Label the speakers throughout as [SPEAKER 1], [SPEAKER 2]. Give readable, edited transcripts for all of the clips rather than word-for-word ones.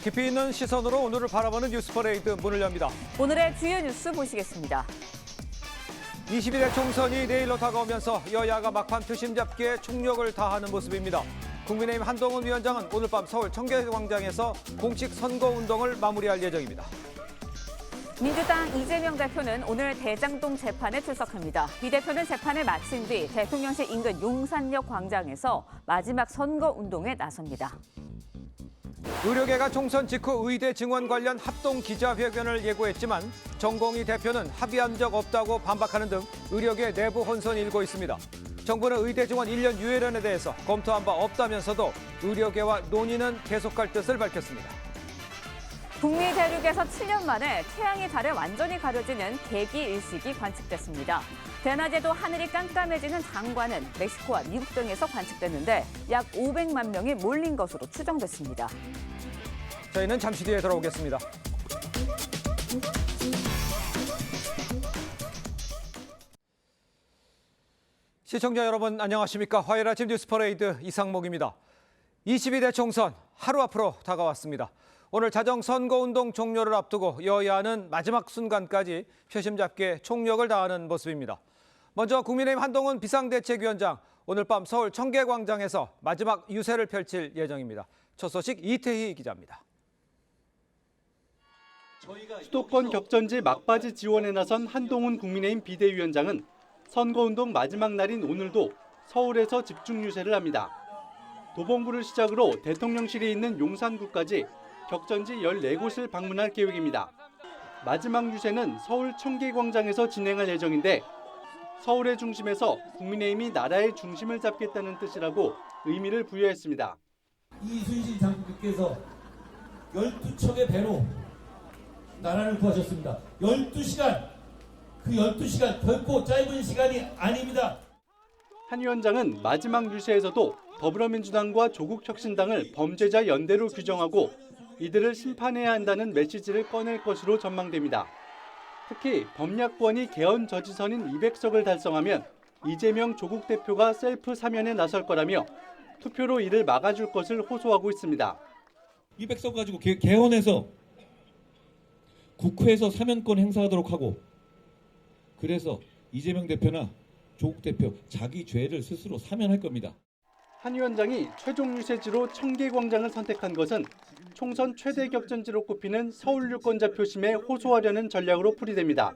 [SPEAKER 1] 깊이 있는 시선으로 오늘을 바라보는 뉴스퍼레이드 문을 엽니다.
[SPEAKER 2] 오늘의 주요 뉴스 보시겠습니다.
[SPEAKER 1] 22대 총선이 내일로 다가오면서 여야가 막판 표심잡기에 총력을 다하는 모습입니다. 국민의힘 한동훈 위원장은 오늘 밤 서울 청계광장에서 공식 선거운동을 마무리할 예정입니다.
[SPEAKER 2] 민주당 이재명 대표는 오늘 대장동 재판에 출석합니다. 이 대표는 재판을 마친 뒤 대통령실 인근 용산역 광장에서 마지막 선거운동에 나섭니다.
[SPEAKER 1] 의료계가 총선 직후 의대 증원 관련 합동 기자회견을 예고했지만 정공희 대표는 합의한 적 없다고 반박하는 등 의료계 내부 혼선이 일고 있습니다. 정부는 의대 증원 1년 유예론에 대해서 검토한 바 없다면서도 의료계와 논의는 계속할 뜻을 밝혔습니다.
[SPEAKER 2] 북미 대륙에서 7년 만에 태양의 달에 완전히 가려지는 개기 일식이 관측됐습니다. 대낮에도 하늘이 깜깜해지는 장관은 멕시코와 미국 등에서 관측됐는데 약 500만 명이 몰린 것으로 추정됐습니다.
[SPEAKER 1] 저희는 잠시 뒤에 돌아오겠습니다. 시청자 여러분 안녕하십니까? 화요일 아침 뉴스퍼레이드 이상목입니다. 22대 총선 하루 앞으로 다가왔습니다. 오늘 자정 선거운동 종료를 앞두고 여야는 마지막 순간까지 표심잡기에 총력을 다하는 모습입니다. 먼저 국민의힘 한동훈 비상대책위원장 오늘 밤 서울 청계광장에서 마지막 유세를 펼칠 예정입니다. 첫 소식 이태희 기자입니다.
[SPEAKER 3] 수도권 격전지 막바지 지원에 나선 한동훈 국민의힘 비대위원장은 선거운동 마지막 날인 오늘도 서울에서 집중 유세를 합니다. 도봉구를 시작으로 대통령실이 있는 용산구까지 격전지 14곳을 방문할 계획입니다. 마지막 유세는 서울 청계광장에서 진행할 예정인데 서울의 중심에서 국민의힘이 나라의 중심을 잡겠다는 뜻이라고 의미를 부여했습니다.
[SPEAKER 4] 이순신 장군께서 12척의 배로 나라를 구하셨습니다. 12시간, 그 12시간 결코 짧은 시간이 아닙니다.
[SPEAKER 3] 한 위원장은 마지막 유세에서도 더불어민주당과 조국혁신당을 범죄자 연대로 규정하고 이들을 심판해야 한다는 메시지를 꺼낼 것으로 전망됩니다. 특히 범야권이 개헌 저지선인 200석을 달성하면 이재명 조국 대표가 셀프 사면에 나설 거라며 투표로 이를 막아줄 것을 호소하고 있습니다.
[SPEAKER 5] 200석 가지고 개헌해서 국회에서 사면권 행사하도록 하고 그래서 이재명 대표나 조국 대표 자기 죄를 스스로 사면할 겁니다.
[SPEAKER 3] 한 위원장이 최종 유세지로 청계광장을 선택한 것은 총선 최대 격전지로 꼽히는 서울 유권자 표심에 호소하려는 전략으로 풀이됩니다.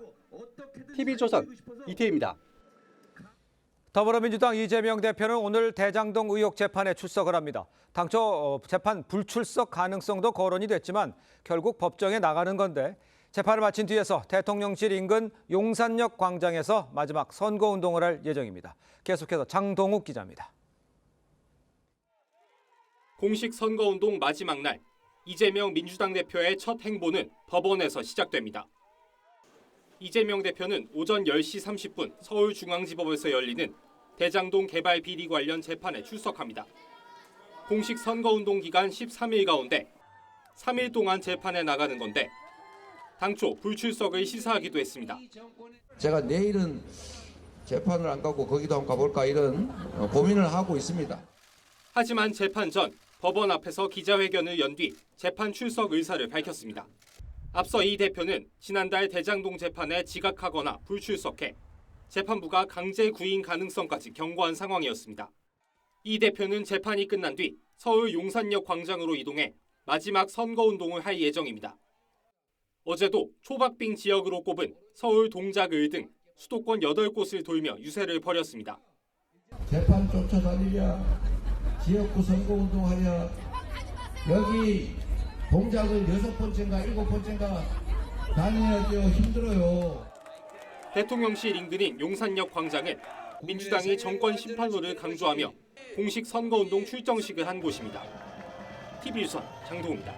[SPEAKER 3] TV조선 이태희입니다.
[SPEAKER 1] 더불어민주당 이재명 대표는 오늘 대장동 의혹 재판에 출석을 합니다. 당초 재판 불출석 가능성도 거론이 됐지만 결국 법정에 나가는 건데 재판을 마친 뒤에서 대통령실 인근 용산역 광장에서 마지막 선거운동을 할 예정입니다. 계속해서 장동욱 기자입니다.
[SPEAKER 6] 공식 선거운동 마지막 날 이재명 민주당 대표의 첫 행보는 법원에서 시작됩니다. 이재명 대표는 오전 10시 30분 서울중앙지법에서 열리는 대장동 개발 비리 관련 재판에 출석합니다. 공식 선거운동 기간 13일 가운데 3일 동안 재판에 나가는 건데 당초 불출석을 시사하기도 했습니다.
[SPEAKER 7] 제가 내일은 재판을 안 가고 거기도 한번 가볼까 이런 고민을 하고 있습니다.
[SPEAKER 6] 하지만 재판 전 법원 앞에서 기자회견을 연 뒤 재판 출석 의사를 밝혔습니다. 앞서 이 대표는 지난달 대장동 재판에 지각하거나 불출석해 재판부가 강제 구인 가능성까지 경고한 상황이었습니다. 이 대표는 재판이 끝난 뒤 서울 용산역 광장으로 이동해 마지막 선거운동을 할 예정입니다. 어제도 초박빙 지역으로 꼽은 서울 동작을 등 수도권 8곳을 돌며 유세를 벌였습니다.
[SPEAKER 4] 재판 쫓아다니랴, 지역구 선거운동하랴, 여기 동작을 6번째인가 7번째인가 다녀야죠. 힘들어요.
[SPEAKER 6] 대통령실 인근인 용산역 광장은 민주당이 정권 심판로를 강조하며 공식 선거운동 출정식을 한 곳입니다. TV조선 장동우입니다.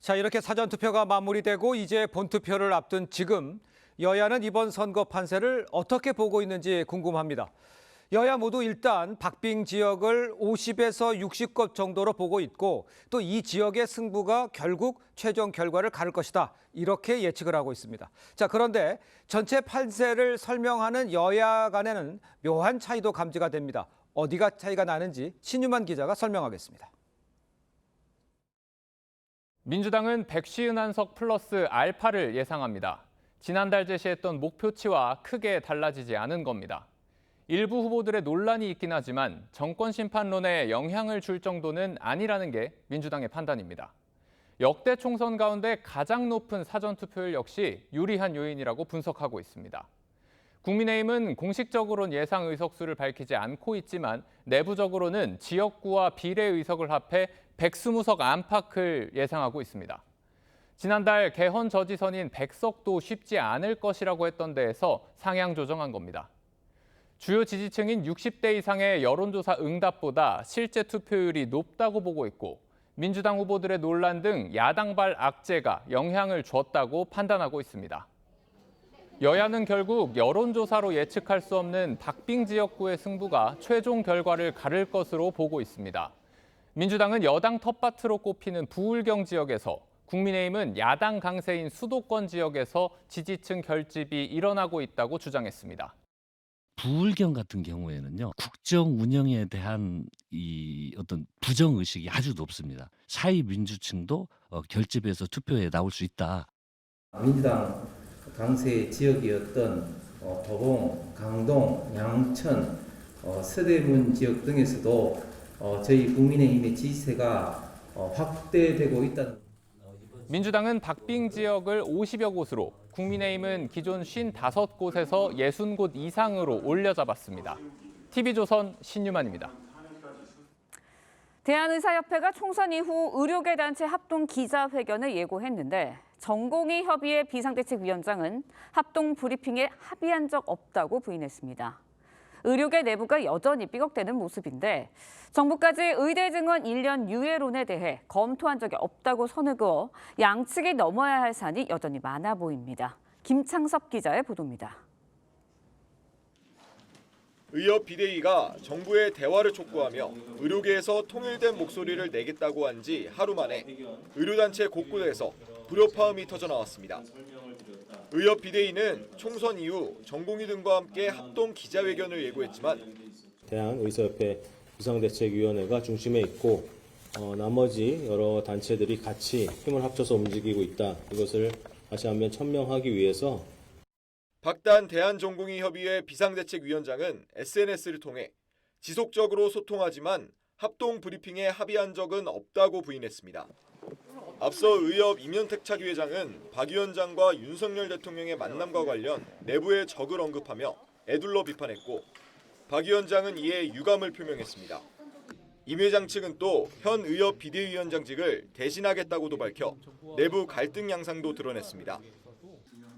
[SPEAKER 1] 자, 이렇게 사전투표가 마무리되고 이제 본투표를 앞둔 지금 여야는 이번 선거 판세를 어떻게 보고 있는지 궁금합니다. 여야 모두 일단 박빙 지역을 50에서 60곳 정도로 보고 있고 또 이 지역의 승부가 결국 최종 결과를 가를 것이다. 이렇게 예측을 하고 있습니다. 자, 그런데 전체 판세를 설명하는 여야 간에는 묘한 차이도 감지가 됩니다. 어디가 차이가 나는지 신유만 기자가 설명하겠습니다.
[SPEAKER 8] 민주당은 151석 플러스 알파를 예상합니다. 지난달 제시했던 목표치와 크게 달라지지 않은 겁니다. 일부 후보들의 논란이 있긴 하지만 정권 심판론에 영향을 줄 정도는 아니라는 게 민주당의 판단입니다. 역대 총선 가운데 가장 높은 사전투표율 역시 유리한 요인이라고 분석하고 있습니다. 국민의힘은 공식적으로는 예상 의석수를 밝히지 않고 있지만 내부적으로는 지역구와 비례 의석을 합해 120석 안팎을 예상하고 있습니다. 지난달 개헌 저지선인 100석도 쉽지 않을 것이라고 했던 데에서 상향 조정한 겁니다. 주요 지지층인 60대 이상의 여론조사 응답보다 실제 투표율이 높다고 보고 있고 민주당 후보들의 논란 등 야당발 악재가 영향을 줬다고 판단하고 있습니다. 여야는 결국 여론조사로 예측할 수 없는 박빙 지역구의 승부가 최종 결과를 가를 것으로 보고 있습니다. 민주당은 여당 텃밭으로 꼽히는 부울경 지역에서, 국민의힘은 야당 강세인 수도권 지역에서 지지층 결집이 일어나고 있다고 주장했습니다.
[SPEAKER 9] 부울경 같은 경우에는요, 국정 운영에 대한 이 어떤 부정 의식이 아주 높습니다. 사회 민주층도 결집해서 투표에 나올 수 있다.
[SPEAKER 10] 민주당 강세 지역이었던 도봉, 강동, 양천, 서대문 지역 등에서도 저희 국민의힘의 지지세가 확대되고 있다는.
[SPEAKER 8] 민주당은 박빙 지역을 50여 곳으로, 국민의힘은 기존 55곳에서 60곳 이상으로 올려잡았습니다. TV조선 신유만입니다.
[SPEAKER 2] 대한의사협회가 총선 이후 의료계 단체 합동 기자회견을 예고했는데 정공의 협의회 비상대책위원장은 합동 브리핑에 합의한 적 없다고 부인했습니다. 의료계 내부가 여전히 삐걱대는 모습인데 정부까지 의대 증원 1년 유예론에 대해 검토한 적이 없다고 선을 그어 양측이 넘어야 할 산이 여전히 많아 보입니다. 김창섭 기자의 보도입니다.
[SPEAKER 11] 의협 비대위가 정부의 대화를 촉구하며 의료계에서 통일된 목소리를 내겠다고 한 지 하루 만에 의료단체 곳곳에서 불협화음이 터져나왔습니다. 의협 비대위는 총선 이후 전공의 등과 함께 합동 기자회견을 예고했지만
[SPEAKER 12] 대한의사협회 비상대책위원회가 중심에 있고 나머지 여러 단체들이 같이 힘을 합쳐서 움직이고 있다. 이것을 다시 한번 천명하기 위해서
[SPEAKER 11] 박단 대한전공의협의회 비상대책위원장은 SNS를 통해 지속적으로 소통하지만 합동 브리핑에 합의한 적은 없다고 부인했습니다. 앞서 의협 임현택 차기회장은 박 위원장과 윤석열 대통령의 만남과 관련 내부의 적을 언급하며 애둘러 비판했고 박 위원장은 이에 유감을 표명했습니다. 임 회장 측은 또 현 의협 비대위원장직을 대신하겠다고도 밝혀 내부 갈등 양상도 드러냈습니다.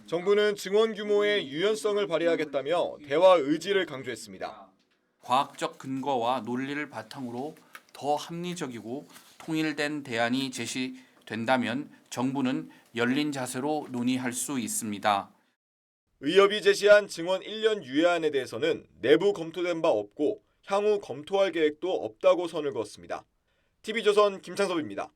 [SPEAKER 11] 정부는 증원 규모의 유연성을 발휘하겠다며 대화 의지를 강조했습니다.
[SPEAKER 13] 과학적 근거와 논리를 바탕으로 더 합리적이고 통일된 대안이 제시된다면 정부는 열린 자세로 논의할 수 있습니다.
[SPEAKER 11] 의협이 제시한 증원 1년 유예안에 대해서는 내부 검토된 바 없고 향후 검토할 계획도 없다고 선을 그었습니다. TV조선 김창섭입니다.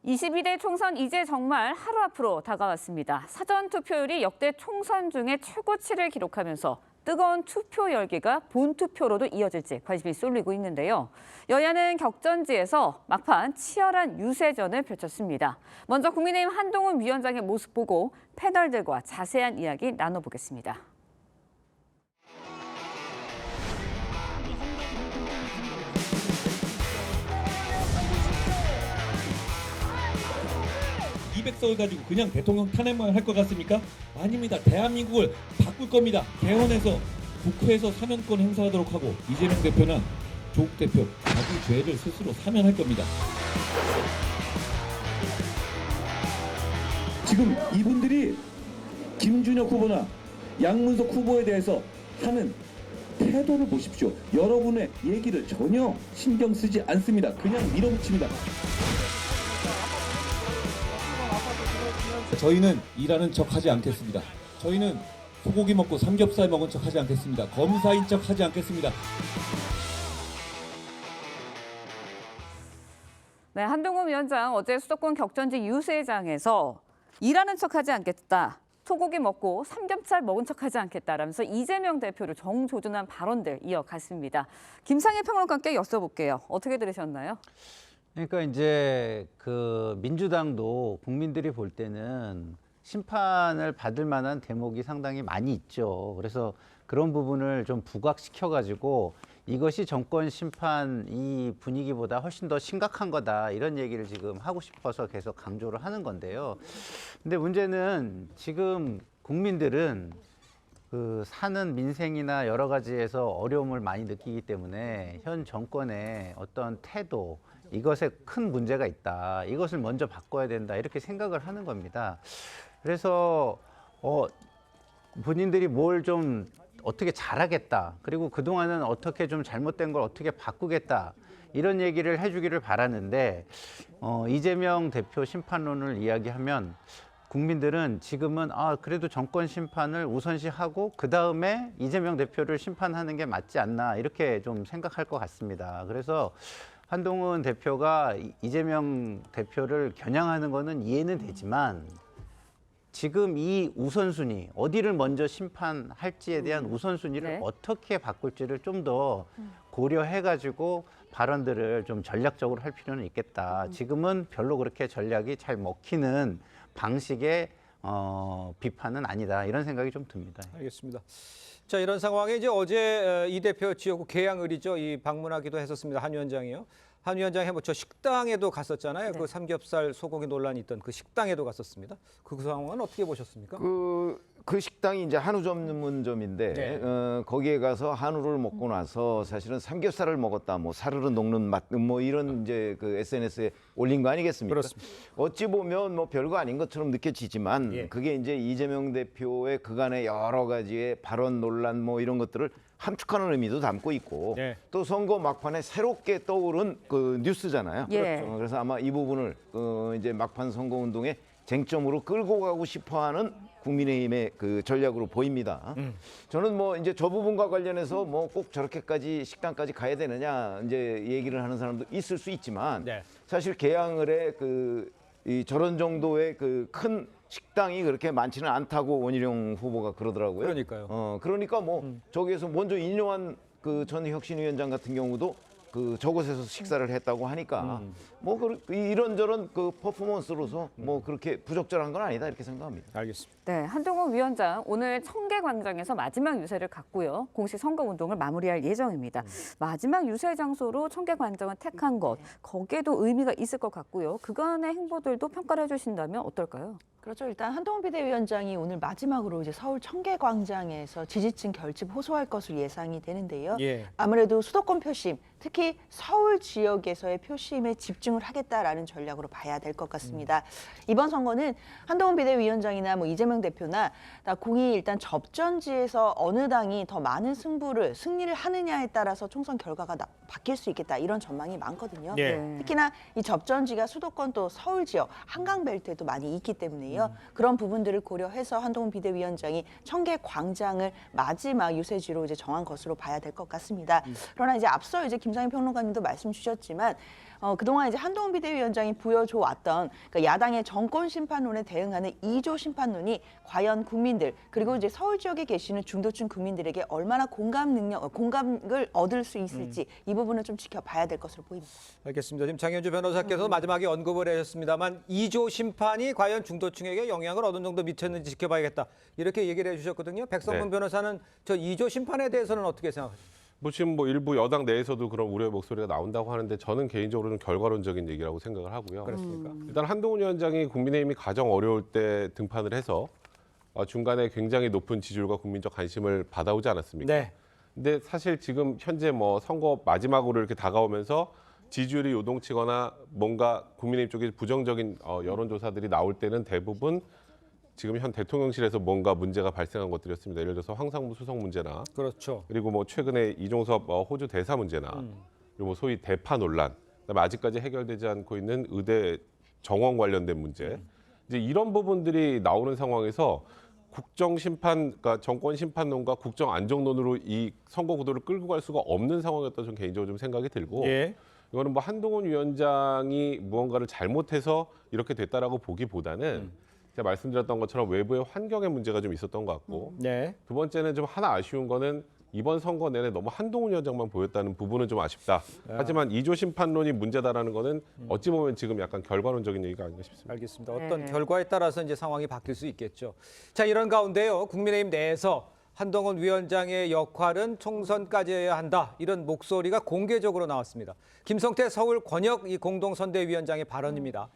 [SPEAKER 2] 22대 총선 이제 정말 하루 앞으로 다가왔습니다. 사전투표율이 역대 총선 중에 최고치를 기록하면서 뜨거운 투표 열기가 본투표로도 이어질지 관심이 쏠리고 있는데요. 여야는 격전지에서 막판 치열한 유세전을 펼쳤습니다. 먼저 국민의힘 한동훈 위원장의 모습 보고 패널들과 자세한 이야기 나눠보겠습니다.
[SPEAKER 5] (200석을) 가지고 그냥 대통령 탄핵만 할 것 같습니까? 아닙니다. 대한민국을 바꿀 겁니다. 개헌해서 국회에서 사면권 행사하도록 하고 이재명 대표나 조국 대표 자기 죄를 스스로 사면할 겁니다.
[SPEAKER 14] 지금 이분들이 김준혁 후보나 양문석 후보에 대해서 하는 태도를 보십시오. 여러분의 얘기를 전혀 신경 쓰지 않습니다. 그냥 밀어붙입니다.
[SPEAKER 5] 저희는 일하는 척 하지 않겠습니다. 저희는 소고기 먹고 삼겹살 먹은 척 하지 않겠습니다. 검사인 척 하지 않겠습니다.
[SPEAKER 2] 네, 한동훈 위원장 어제 수도권 격전지 유세장에서 일하는 척 하지 않겠다. 소고기 먹고 삼겹살 먹은 척하지 않겠다라면서 이재명 대표를 정조준한 발언들 이어갔습니다. 김상희 평론가께 여쭤볼게요. 어떻게 들으셨나요?
[SPEAKER 15] 그러니까 이제 그 민주당도 국민들이 볼 때는 심판을 받을 만한 대목이 상당히 많이 있죠. 그래서 그런 부분을 좀 부각시켜가지고 이것이 정권 심판 이 분위기보다 훨씬 더 심각한 거다 이런 얘기를 지금 하고 싶어서 계속 강조를 하는 건데요. 근데 문제는 지금 국민들은 그 사는 민생이나 여러 가지에서 어려움을 많이 느끼기 때문에 현 정권의 어떤 태도 이것에 큰 문제가 있다. 이것을 먼저 바꿔야 된다. 이렇게 생각을 하는 겁니다. 그래서 본인들이 뭘 좀 어떻게 잘하겠다. 그리고 그동안은 어떻게 좀 잘못된 걸 어떻게 바꾸겠다. 이런 얘기를 해주기를 바라는데 이재명 대표 심판론을 이야기하면 국민들은 지금은 그래도 정권 심판을 우선시하고 그다음에 이재명 대표를 심판하는 게 맞지 않나 이렇게 좀 생각할 것 같습니다. 그래서 한동훈 대표가 이재명 대표를 겨냥하는 거는 이해는 되지만 지금 이 우선순위, 어디를 먼저 심판할지에 대한 우선순위를
[SPEAKER 2] 네.
[SPEAKER 15] 어떻게 바꿀지를 좀 더 고려해가지고 발언들을 좀 전략적으로 할 필요는 있겠다. 지금은 별로 그렇게 전략이 잘 먹히는 방식의 비판은 아니다. 이런 생각이 좀 듭니다.
[SPEAKER 1] 알겠습니다. 자, 이런 상황에 이제 어제 이 대표 지역구 계양을이죠. 이 방문하기도 했었습니다. 한 위원장이요. 한 위원장이 저 식당에도 갔었잖아요. 그 삼겹살 소고기 논란이 있던 그 식당에도 갔었습니다. 그 상황은 어떻게 보셨습니까?
[SPEAKER 16] 그 식당이 이제 한우 전문점인데
[SPEAKER 1] 네.
[SPEAKER 16] 거기에 가서 한우를 먹고 나서 사실은 삼겹살을 먹었다, 뭐 사르르 녹는 맛, 뭐 이런 이제 그 SNS에 올린 거 아니겠습니까?
[SPEAKER 1] 그렇습니다.
[SPEAKER 16] 어찌 보면 뭐 별거 아닌 것처럼 느껴지지만
[SPEAKER 1] 예.
[SPEAKER 16] 그게 이제 이재명 대표의 그간의 여러 가지의 발언 논란 뭐 이런 것들을 함축하는 의미도 담고 있고
[SPEAKER 1] 네.
[SPEAKER 16] 또 선거 막판에 새롭게 떠오른 그 뉴스잖아요.
[SPEAKER 2] 예.
[SPEAKER 16] 그래서 아마 이 부분을 이제 막판 선거 운동의 쟁점으로 끌고 가고 싶어하는 국민의힘의 그 전략으로 보입니다. 저는 뭐 이제 저 부분과 관련해서 뭐 꼭 저렇게까지 식당까지 가야 되느냐 이제 얘기를 하는 사람도 있을 수 있지만
[SPEAKER 1] 네.
[SPEAKER 16] 사실 계양을의 이 저런 정도의 그 큰 식당이 그렇게 많지는 않다고 원희룡 후보가 그러더라고요.
[SPEAKER 1] 그러니까요.
[SPEAKER 16] 그러니까 뭐 저기에서 먼저 인용한 그 전 혁신위원장 같은 경우도 그 저곳에서 식사를 했다고 하니까 뭐 이런저런 그 퍼포먼스로서 뭐 그렇게 부적절한 건 아니다 이렇게 생각합니다.
[SPEAKER 1] 알겠습니다.
[SPEAKER 2] 네, 한동훈 위원장 오늘 청계광장에서 마지막 유세를 갖고요. 공식 선거운동을 마무리할 예정입니다. 마지막 유세 장소로 청계광장을 택한 것, 거기에도 의미가 있을 것 같고요. 그간의 행보들도 평가를 해주신다면 어떨까요?
[SPEAKER 17] 그렇죠. 일단 한동훈 비대위원장이 오늘 마지막으로 이제 서울 청계광장에서 지지층 결집 호소할 것으로 예상이 되는데요.
[SPEAKER 1] 예.
[SPEAKER 17] 아무래도 수도권 표심, 특히 서울 지역에서의 표심에 집중을 하겠다라는 전략으로 봐야 될 것 같습니다. 이번 선거는 한동훈 비대위원장이나 뭐 이재명 대표나 다 공이 일단 접전지에서 어느 당이 더 많은 승리를 하느냐에 따라서 총선 결과가 바뀔 수 있겠다 이런 전망이 많거든요.
[SPEAKER 1] 예.
[SPEAKER 17] 특히나 이 접전지가 수도권 또 서울 지역 한강벨트에도 많이 있기 때문에요. 그런 부분들을 고려해서 한동훈 비대위원장이 청계광장을 마지막 유세지로 이제 정한 것으로 봐야 될 것 같습니다. 그러나 이제 앞서 이제 김상희 평론가님도 말씀 주셨지만 그동안 이제 한동훈 비대위원장이 보여줘 왔던 그러니까 야당의 정권 심판론에 대응하는 2조 심판론이 과연 국민들 그리고 이제 서울 지역에 계시는 중도층 국민들에게 얼마나 공감을 얻을 수 있을지 이 부분은 좀 지켜봐야 될 것으로 보입니다.
[SPEAKER 1] 알겠습니다. 지금 장현주 변호사께서 마지막에 언급을 하셨습니다만 2조 심판이 과연 중도층에게 영향을 어느 정도 미쳤는지 지켜봐야겠다. 이렇게 얘기를 해주셨거든요. 백성문
[SPEAKER 18] 네.
[SPEAKER 1] 변호사는 저 2조 심판에 대해서는 어떻게 생각하십니까?
[SPEAKER 18] 뭐 지금 뭐 일부 여당 내에서도 그런 우려의 목소리가 나온다고 하는데 저는 개인적으로는 결과론적인 얘기라고 생각을 하고요.
[SPEAKER 1] 그렇습니까?
[SPEAKER 18] 일단 한동훈 위원장이 국민의힘이 가장 어려울 때 등판을 해서 중간에 굉장히 높은 지지율과 국민적 관심을 받아오지 않았습니까?
[SPEAKER 1] 네.
[SPEAKER 18] 근데 사실 지금 현재 뭐 선거 마지막으로 이렇게 다가오면서 지지율이 요동치거나 뭔가 국민의힘 쪽에 부정적인 여론조사들이 나올 때는 대부분 지금 현 대통령실에서 뭔가 문제가 발생한 것들이었습니다. 예를 들어서 황상무 수석 문제나
[SPEAKER 1] 그렇죠.
[SPEAKER 18] 그리고 뭐 최근에 이종섭 호주 대사 문제나 그리고 뭐 소위 대파 논란, 그다음에 아직까지 해결되지 않고 있는 의대 정원 관련된 문제, 이제 이런 부분들이 나오는 상황에서 국정 심판, 그러니까 정권 심판론과 국정 안정론으로 이 선거 구도를 끌고 갈 수가 없는 상황이었다 저는 개인적으로 좀 생각이 들고.
[SPEAKER 1] 예.
[SPEAKER 18] 이거는 뭐 한동훈 위원장이 무언가를 잘못해서 이렇게 됐다라고 보기보다는 제가 말씀드렸던 것처럼 외부의 환경의 문제가 좀 있었던 것 같고
[SPEAKER 1] 네.
[SPEAKER 18] 두 번째는 좀 하나 아쉬운 거는 이번 선거 내내 너무 한동훈 위원장만 보였다는 부분은 좀 아쉽다. 하지만 2조 심판론이 문제다라는 거는 어찌 보면 지금 약간 결과론적인 얘기가 아닌가 싶습니다.
[SPEAKER 1] 알겠습니다. 어떤 결과에 따라서 이제 상황이 바뀔 수 있겠죠. 자, 이런 가운데요. 국민의힘 내에서 한동훈 위원장의 역할은 총선까지 해야 한다. 이런 목소리가 공개적으로 나왔습니다. 김성태 서울 권역 이 공동선대위원장의 발언입니다.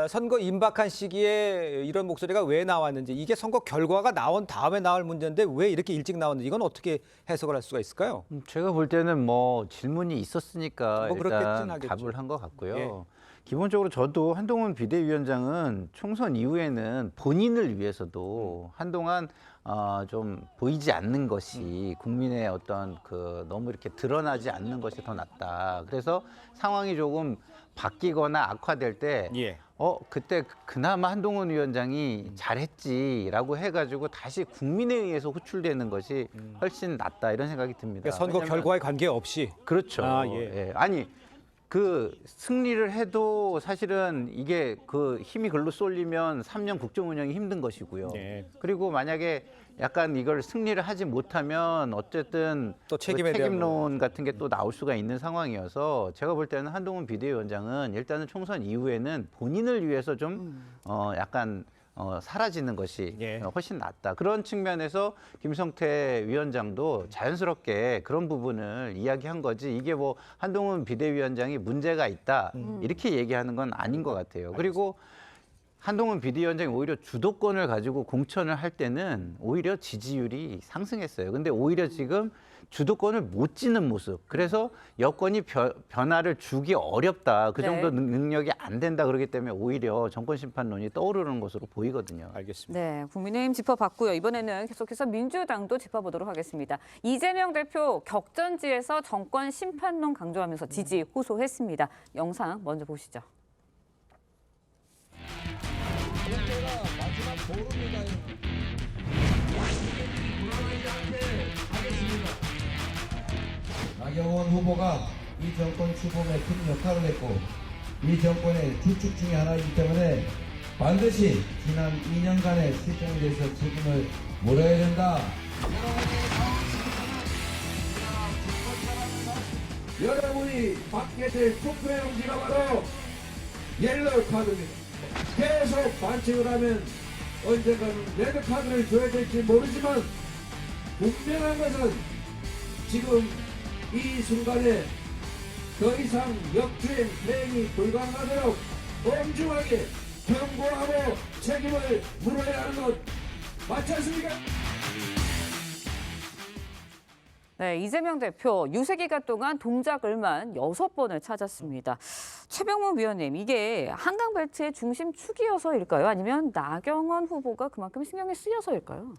[SPEAKER 1] 선거 임박한 시기에 이런 목소리가 왜 나왔는지, 이게 선거 결과가 나온 다음에 나올 문제인데 왜 이렇게 일찍 나왔는지, 이건 어떻게 해석을 할 수가 있을까요?
[SPEAKER 15] 제가 볼 때는 뭐 질문이 있었으니까
[SPEAKER 1] 뭐 그렇겠진
[SPEAKER 15] 일단
[SPEAKER 1] 하겠죠.
[SPEAKER 15] 답을 한 것 같고요.
[SPEAKER 1] 예.
[SPEAKER 15] 기본적으로 저도 한동훈 비대위원장은 총선 이후에는 본인을 위해서도 한동안 좀 보이지 않는 것이 국민의 어떤 그 너무 이렇게 드러나지 않는 것이 더 낫다. 그래서 상황이 조금 바뀌거나 악화될 때 그때 그나마 한동훈 위원장이 잘했지라고 해가지고 다시 국민에 의해서 호출되는 것이 훨씬 낫다 이런 생각이 듭니다.
[SPEAKER 1] 그러니까 선거 결과에 관계없이.
[SPEAKER 15] 그렇죠.
[SPEAKER 1] 예.
[SPEAKER 15] 아니 그 승리를 해도 사실은 이게 그 힘이 글로 쏠리면 3년 국정 운영이 힘든 것이고요. 그리고 만약에 약간 이걸 승리를 하지 못하면 어쨌든
[SPEAKER 1] 또 책임에 대한
[SPEAKER 15] 책임론 같은 게 또 나올 수가 있는 상황이어서 제가 볼 때는 한동훈 비대위원장은 일단은 총선 이후에는 본인을 위해서 좀 약간 사라지는 것이 훨씬 낫다. 그런 측면에서 김성태 위원장도 자연스럽게 그런 부분을 이야기한 거지, 이게 뭐 한동훈 비대위원장이 문제가 있다 이렇게 얘기하는 건 아닌 것 같아요. 그리고 한동훈 비대위원장이 오히려 주도권을 가지고 공천을 할 때는 오히려 지지율이 상승했어요. 근데 오히려 지금 주도권을 못 쥐는 모습. 그래서 여권이 변화를 주기 어렵다. 그 정도 능력이 안 된다. 그렇기 때문에 오히려 정권 심판론이 떠오르는 것으로 보이거든요.
[SPEAKER 1] 알겠습니다.
[SPEAKER 2] 네, 국민의힘 짚어봤고요. 이번에는 계속해서 민주당도 짚어보도록 하겠습니다. 이재명 대표 격전지에서 정권 심판론 강조하면서 지지 호소했습니다. 영상 먼저 보시죠.
[SPEAKER 4] 나경원 후보가 이 정권 추범에 큰 역할을 했고 이 정권의 주축 중에 하나이기 때문에 반드시 지난 2년간의 실정에 대해서 책임을 물어야 된다. 여러분이 받게 될 투표용지가 바로 옐로우 카드입니다. 계속 반칙을 하면 언젠가는 레드 카드를 줘야 될지 모르지만 분명한 것은 지금 이 순간에 더 이상 역주행 대행이 불가능하도록 엄중하게 경고하고 책임을 물어야 하는 것 맞지 않습니까?
[SPEAKER 2] 네, 이재명 대표 유세 기간 동안 동작을만 6번을 찾았습니다. 최병문 위원님, 이게 한강벨트의 중심 축이어서일까요? 아니면 나경원 후보가 그만큼 신경이 쓰여서일까요?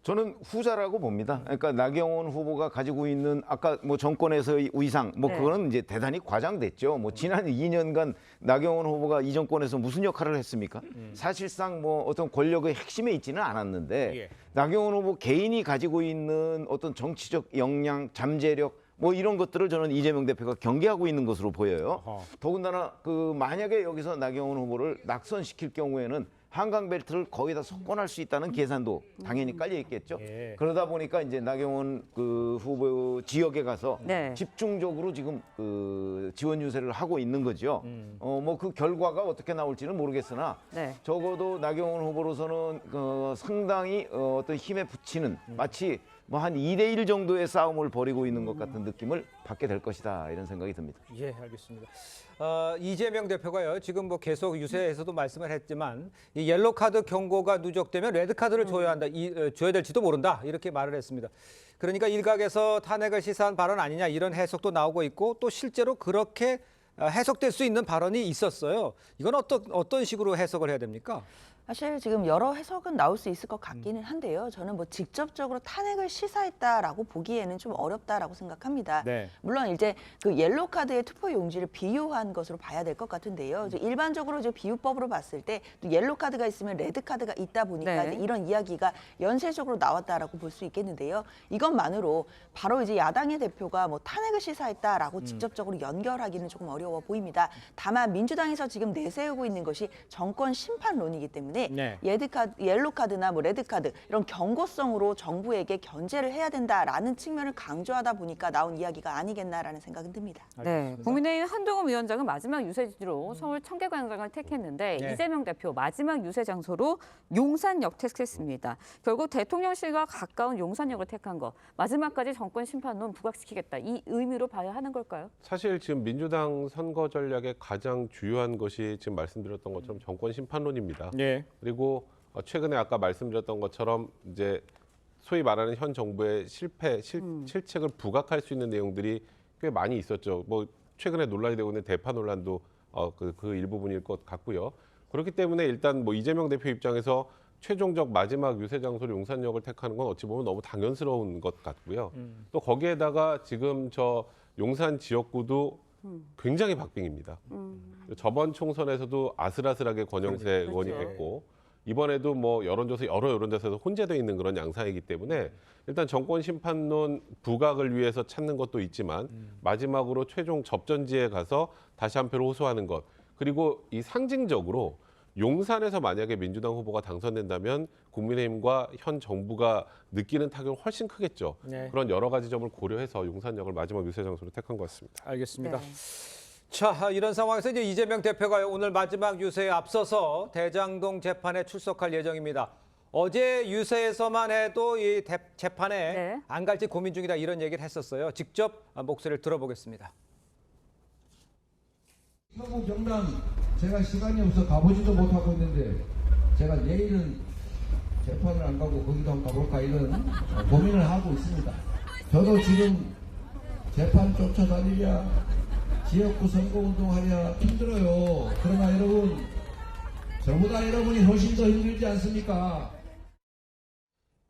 [SPEAKER 16] 저는 후자라고 봅니다. 그러니까 나경원 후보가 가지고 있는 아까 뭐 정권에서의 위상 뭐 그거는 이제 대단히 과장됐죠. 뭐 지난 2년간 나경원 후보가 이 정권에서 무슨 역할을 했습니까? 사실상 뭐 어떤 권력의 핵심에 있지는 않았는데 나경원 후보 개인이 가지고 있는 어떤 정치적 역량, 잠재력 뭐 이런 것들을 저는 이재명 대표가 경계하고 있는 것으로 보여요. 더군다나 그 만약에 여기서 나경원 후보를 낙선시킬 경우에는 한강벨트를 거의 다 석권할 수 있다는 계산도 당연히 깔려 있겠죠. 그러다 보니까 이제 나경원 그 후보 지역에 가서 집중적으로 지금 그 지원 유세를 하고 있는 거죠. 뭐 그 결과가 어떻게 나올지는 모르겠으나 적어도 나경원 후보로서는 상당히 어떤 힘에 붙이는 마치 뭐 한 2대1 정도의 싸움을 벌이고 있는 것 같은 느낌을 받게 될 것이다 이런 생각이 듭니다.
[SPEAKER 1] 예, 알겠습니다. 이재명 대표가요, 지금 뭐 계속 유세에서도 말씀을 했지만 이 옐로 카드 경고가 누적되면 레드 카드를 줘야 한다, 줘야 될지도 모른다 이렇게 말을 했습니다. 그러니까 일각에서 탄핵을 시사한 발언 아니냐 이런 해석도 나오고 있고 또 실제로 그렇게 해석될 수 있는 발언이 있었어요. 이건 어떤 식으로 해석을 해야 됩니까?
[SPEAKER 17] 사실 지금 여러 해석은 나올 수 있을 것 같기는 한데요. 저는 뭐 직접적으로 탄핵을 시사했다라고 보기에는 좀 어렵다라고 생각합니다. 물론 이제 그 옐로우 카드의 투표 용지를 비유한 것으로 봐야 될 것 같은데요. 이제 일반적으로 이제 비유법으로 봤을 때 또 옐로우 카드가 있으면 레드 카드가 있다 보니까 이제 이런 이야기가 연쇄적으로 나왔다라고 볼 수 있겠는데요. 이것만으로 바로 이제 야당의 대표가 뭐 탄핵을 시사했다라고 직접적으로 연결하기는 조금 어려워 보입니다. 다만 민주당에서 지금 내세우고 있는 것이 정권 심판론이기 때문에 때문에
[SPEAKER 1] 네.
[SPEAKER 17] 옐로 카드나 뭐 레드 카드 이런 경고성으로 정부에게 견제를 해야 된다라는 측면을 강조하다 보니까 나온 이야기가 아니겠나라는 생각은 듭니다.
[SPEAKER 2] 네, 국민의힘 한동훈 위원장은 마지막 유세지로 서울 청계광장을 택했는데
[SPEAKER 1] 네.
[SPEAKER 2] 이재명 대표 마지막 유세 장소로 용산역 택했습니다. 결국 대통령실과 가까운 용산역을 택한 거 마지막까지 정권 심판론 부각시키겠다 이 의미로 봐야 하는 걸까요?
[SPEAKER 18] 사실 지금 민주당 선거 전략의 가장 주요한 것이 지금 말씀드렸던 것처럼 정권 심판론입니다.
[SPEAKER 1] 네.
[SPEAKER 18] 그리고 최근에 아까 말씀드렸던 것처럼 이제 소위 말하는 현 정부의 실책을 부각할 수 있는 내용들이 꽤 많이 있었죠. 뭐 최근에 논란이 되고 있는 대파 논란도 그 일부분일 것 같고요. 그렇기 때문에 일단 뭐 이재명 대표 입장에서 최종적 마지막 유세 장소로 용산역을 택하는 건 어찌 보면 너무 당연스러운 것 같고요. 또 거기에다가 지금 저 용산 지역구도 굉장히 박빙입니다. 저번 총선에서도 아슬아슬하게 권영세 의원이 됐고 이번에도 뭐 여러 여론조사에서 혼재되어 있는 그런 양상이기 때문에 일단 정권 심판론 부각을 위해서 찾는 것도 있지만 마지막으로 최종 접전지에 가서 다시 한 표를 호소하는 것 그리고 이 상징적으로 용산에서 만약에 민주당 후보가 당선된다면 국민의힘과 현 정부가 느끼는 타격은 훨씬 크겠죠.
[SPEAKER 1] 네.
[SPEAKER 18] 그런 여러 가지 점을 고려해서 용산역을 마지막 유세 장소로 택한 것 같습니다.
[SPEAKER 1] 알겠습니다. 자, 이런 상황에서 이제 이재명 대표가 오늘 마지막 유세에 앞서서 대장동 재판에 출석할 예정입니다. 어제 유세에서만 해도 이 재판에 안 갈지 고민 중이다 이런 얘기를 했었어요. 직접 목소리를 들어보겠습니다.
[SPEAKER 4] 서구 경남 제가 시간이 없어 가보지도 못하고 있는데 제가 내일은 재판을 안 가고 거기도 한번 가볼까 이런 고민을 하고 있습니다. 저도 지금 재판 쫓아다니랴 지역구 선거운동하랴 힘들어요. 그러나 여러분 저보다 여러분이 훨씬 더 힘들지 않습니까?